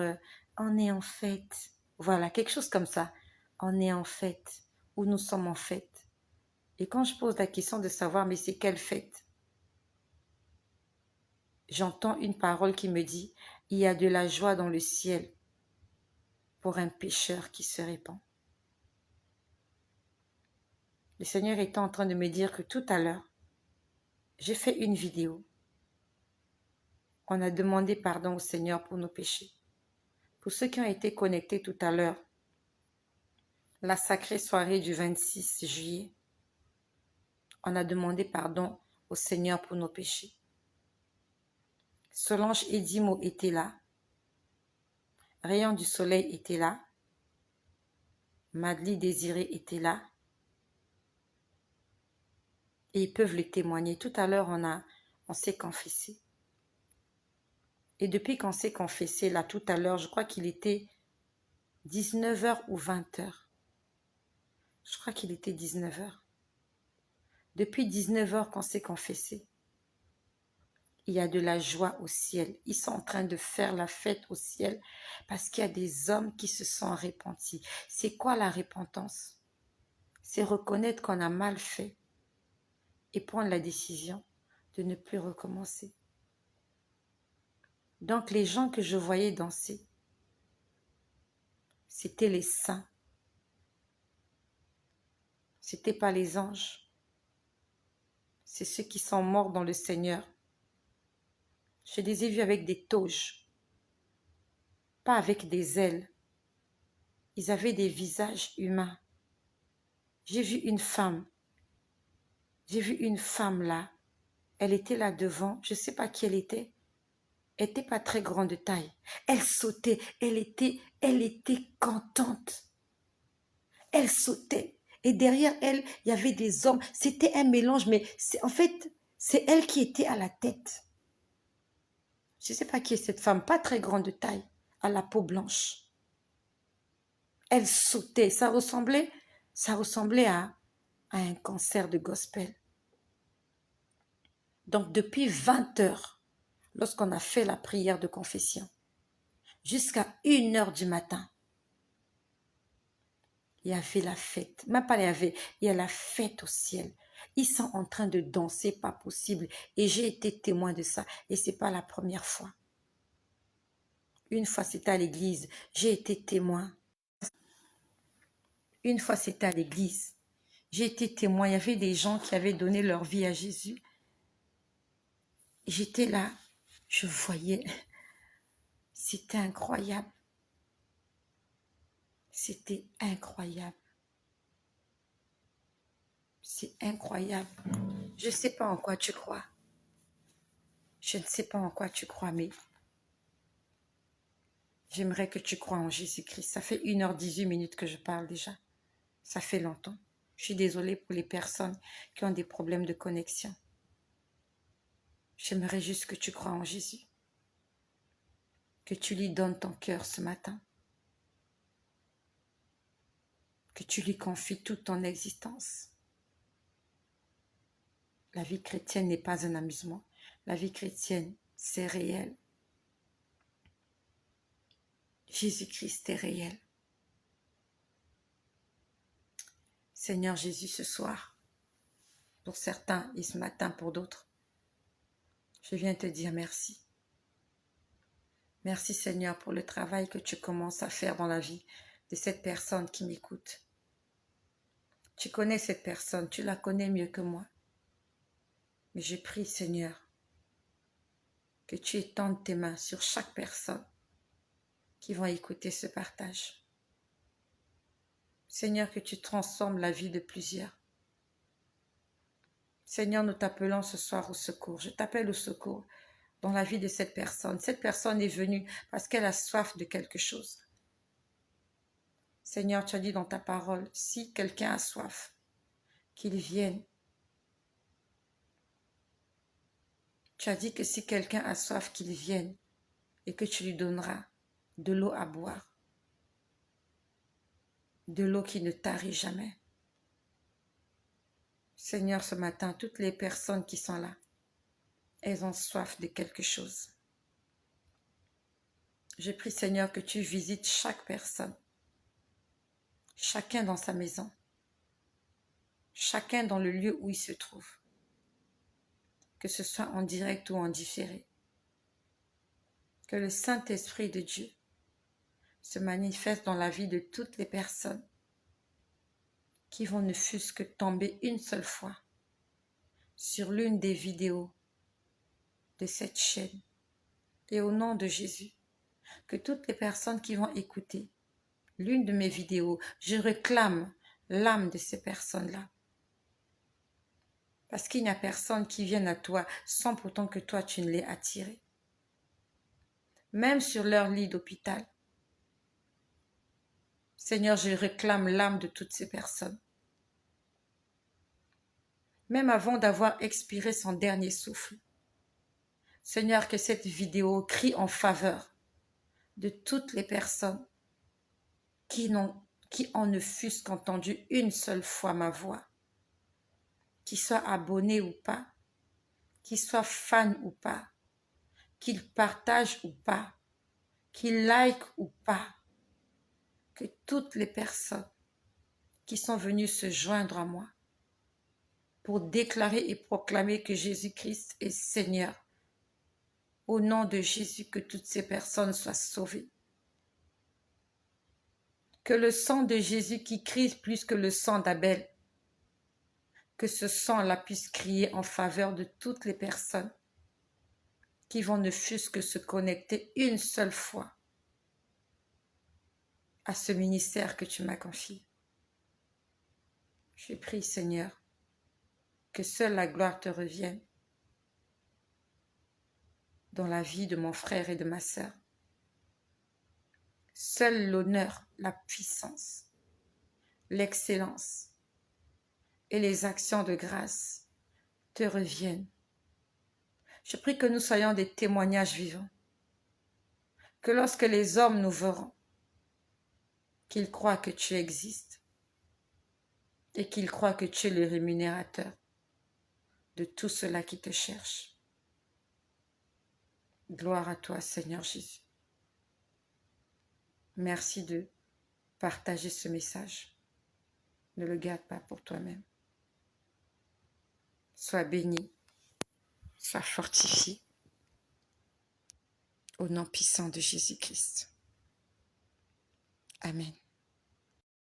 on est en fête. Voilà, quelque chose comme ça. On est en fête ou nous sommes en fête. Et quand je pose la question de savoir mais c'est quelle fête? J'entends une parole qui me dit il y a de la joie dans le ciel pour un pécheur qui se répand. Le Seigneur était en train de me dire que tout à l'heure, j'ai fait une vidéo. On a demandé pardon au Seigneur pour nos péchés. Pour ceux qui ont été connectés tout à l'heure, la sacrée soirée du 26 juillet, on a demandé pardon au Seigneur pour nos péchés. Solange Edimo était là. Rayon du Soleil était là. Madly Désiré était là. Et ils peuvent le témoigner. Tout à l'heure, on s'est confessé. Et depuis qu'on s'est confessé, là, tout à l'heure, je crois qu'il était 19h ou 20h. Je crois qu'il était 19h. Depuis 19h qu'on s'est confessé, il y a de la joie au ciel. Ils sont en train de faire la fête au ciel parce qu'il y a des hommes qui se sont repentis. C'est quoi la repentance? C'est reconnaître qu'on a mal fait et prendre la décision de ne plus recommencer. Donc les gens que je voyais danser, c'était les saints. C'était pas les anges. C'est ceux qui sont morts dans le Seigneur. Je les ai vus avec des toges, pas avec des ailes. Ils avaient des visages humains. J'ai vu une femme. J'ai vu une femme là. Elle était là devant. Je ne sais pas qui elle était. Elle n'était pas très grande de taille. Elle sautait. Elle était contente. Elle sautait. Et derrière elle, il y avait des hommes. C'était un mélange, mais en fait, c'est elle qui était à la tête. Je ne sais pas qui est cette femme, pas très grande de taille, à la peau blanche. Elle sautait. Ça ressemblait à un concert de gospel. Donc, depuis 20 heures, lorsqu'on a fait la prière de confession, jusqu'à 1h du matin, il y avait la fête. Même pas il y a la fête au ciel. Ils sont en train de danser, pas possible. Et j'ai été témoin de ça. Et c'est pas la première fois. Une fois, c'était à l'église. J'ai été témoin. Une fois, c'était à l'église. J'ai été témoin. Il y avait des gens qui avaient donné leur vie à Jésus. J'étais là. Je voyais. C'était incroyable. C'était incroyable. C'est incroyable. Je ne sais pas en quoi tu crois. Je ne sais pas en quoi tu crois, mais j'aimerais que tu crois en Jésus-Christ. Ça fait 1h18 que je parle déjà. Ça fait longtemps. Je suis désolée pour les personnes qui ont des problèmes de connexion. J'aimerais juste que tu crois en Jésus. Que tu lui donnes ton cœur ce matin. Que tu lui confies toute ton existence. La vie chrétienne n'est pas un amusement. La vie chrétienne, c'est réel. Jésus-Christ est réel. Seigneur Jésus, ce soir, pour certains et ce matin pour d'autres, je viens te dire merci. Merci Seigneur pour le travail que tu commences à faire dans la vie de cette personne qui m'écoute. Tu connais cette personne, tu la connais mieux que moi. Mais je prie Seigneur que tu étendes tes mains sur chaque personne qui va écouter ce partage. Seigneur, que tu transformes la vie de plusieurs. Seigneur, nous t'appelons ce soir au secours. Je t'appelle au secours dans la vie de cette personne. Cette personne est venue parce qu'elle a soif de quelque chose. Seigneur, tu as dit dans ta parole, si quelqu'un a soif, qu'il vienne. Tu as dit que si quelqu'un a soif, qu'il vienne et que tu lui donneras de l'eau à boire. De l'eau qui ne tarit jamais. Seigneur, ce matin, toutes les personnes qui sont là, elles ont soif de quelque chose. Je prie, Seigneur, que tu visites chaque personne, chacun dans sa maison, chacun dans le lieu où il se trouve, que ce soit en direct ou en différé. Que le Saint-Esprit de Dieu se manifeste dans la vie de toutes les personnes qui vont ne fût-ce que tomber une seule fois sur l'une des vidéos de cette chaîne. Et au nom de Jésus, que toutes les personnes qui vont écouter l'une de mes vidéos, je réclame l'âme de ces personnes-là. Parce qu'il n'y a personne qui vienne à toi sans pourtant que toi tu ne l'aies attiré. Même sur leur lit d'hôpital. Seigneur, je réclame l'âme de toutes ces personnes. Même avant d'avoir expiré son dernier souffle. Seigneur, que cette vidéo crie en faveur de toutes les personnes qui en ne fussent qu'entendu une seule fois ma voix, qu'ils soient abonnés ou pas, qu'ils soient fans ou pas, qu'ils partagent ou pas, qu'ils like ou pas, que toutes les personnes qui sont venues se joindre à moi pour déclarer et proclamer que Jésus-Christ est Seigneur, au nom de Jésus, que toutes ces personnes soient sauvées. Que le sang de Jésus qui crie plus que le sang d'Abel, que ce sang-là puisse crier en faveur de toutes les personnes qui vont ne fût-ce que se connecter une seule fois à ce ministère que tu m'as confié. Je prie, Seigneur, que seule la gloire te revienne dans la vie de mon frère et de ma sœur. Seul l'honneur, la puissance, l'excellence et les actions de grâce te reviennent. Je prie que nous soyons des témoignages vivants. Que lorsque les hommes nous verront, qu'ils croient que tu existes et qu'ils croient que tu es le rémunérateur de tout cela qui te cherche. Gloire à toi, Seigneur Jésus. Merci de partager ce message. Ne le garde pas pour toi-même. Sois béni, sois fortifié. Au nom puissant de Jésus-Christ. Amen.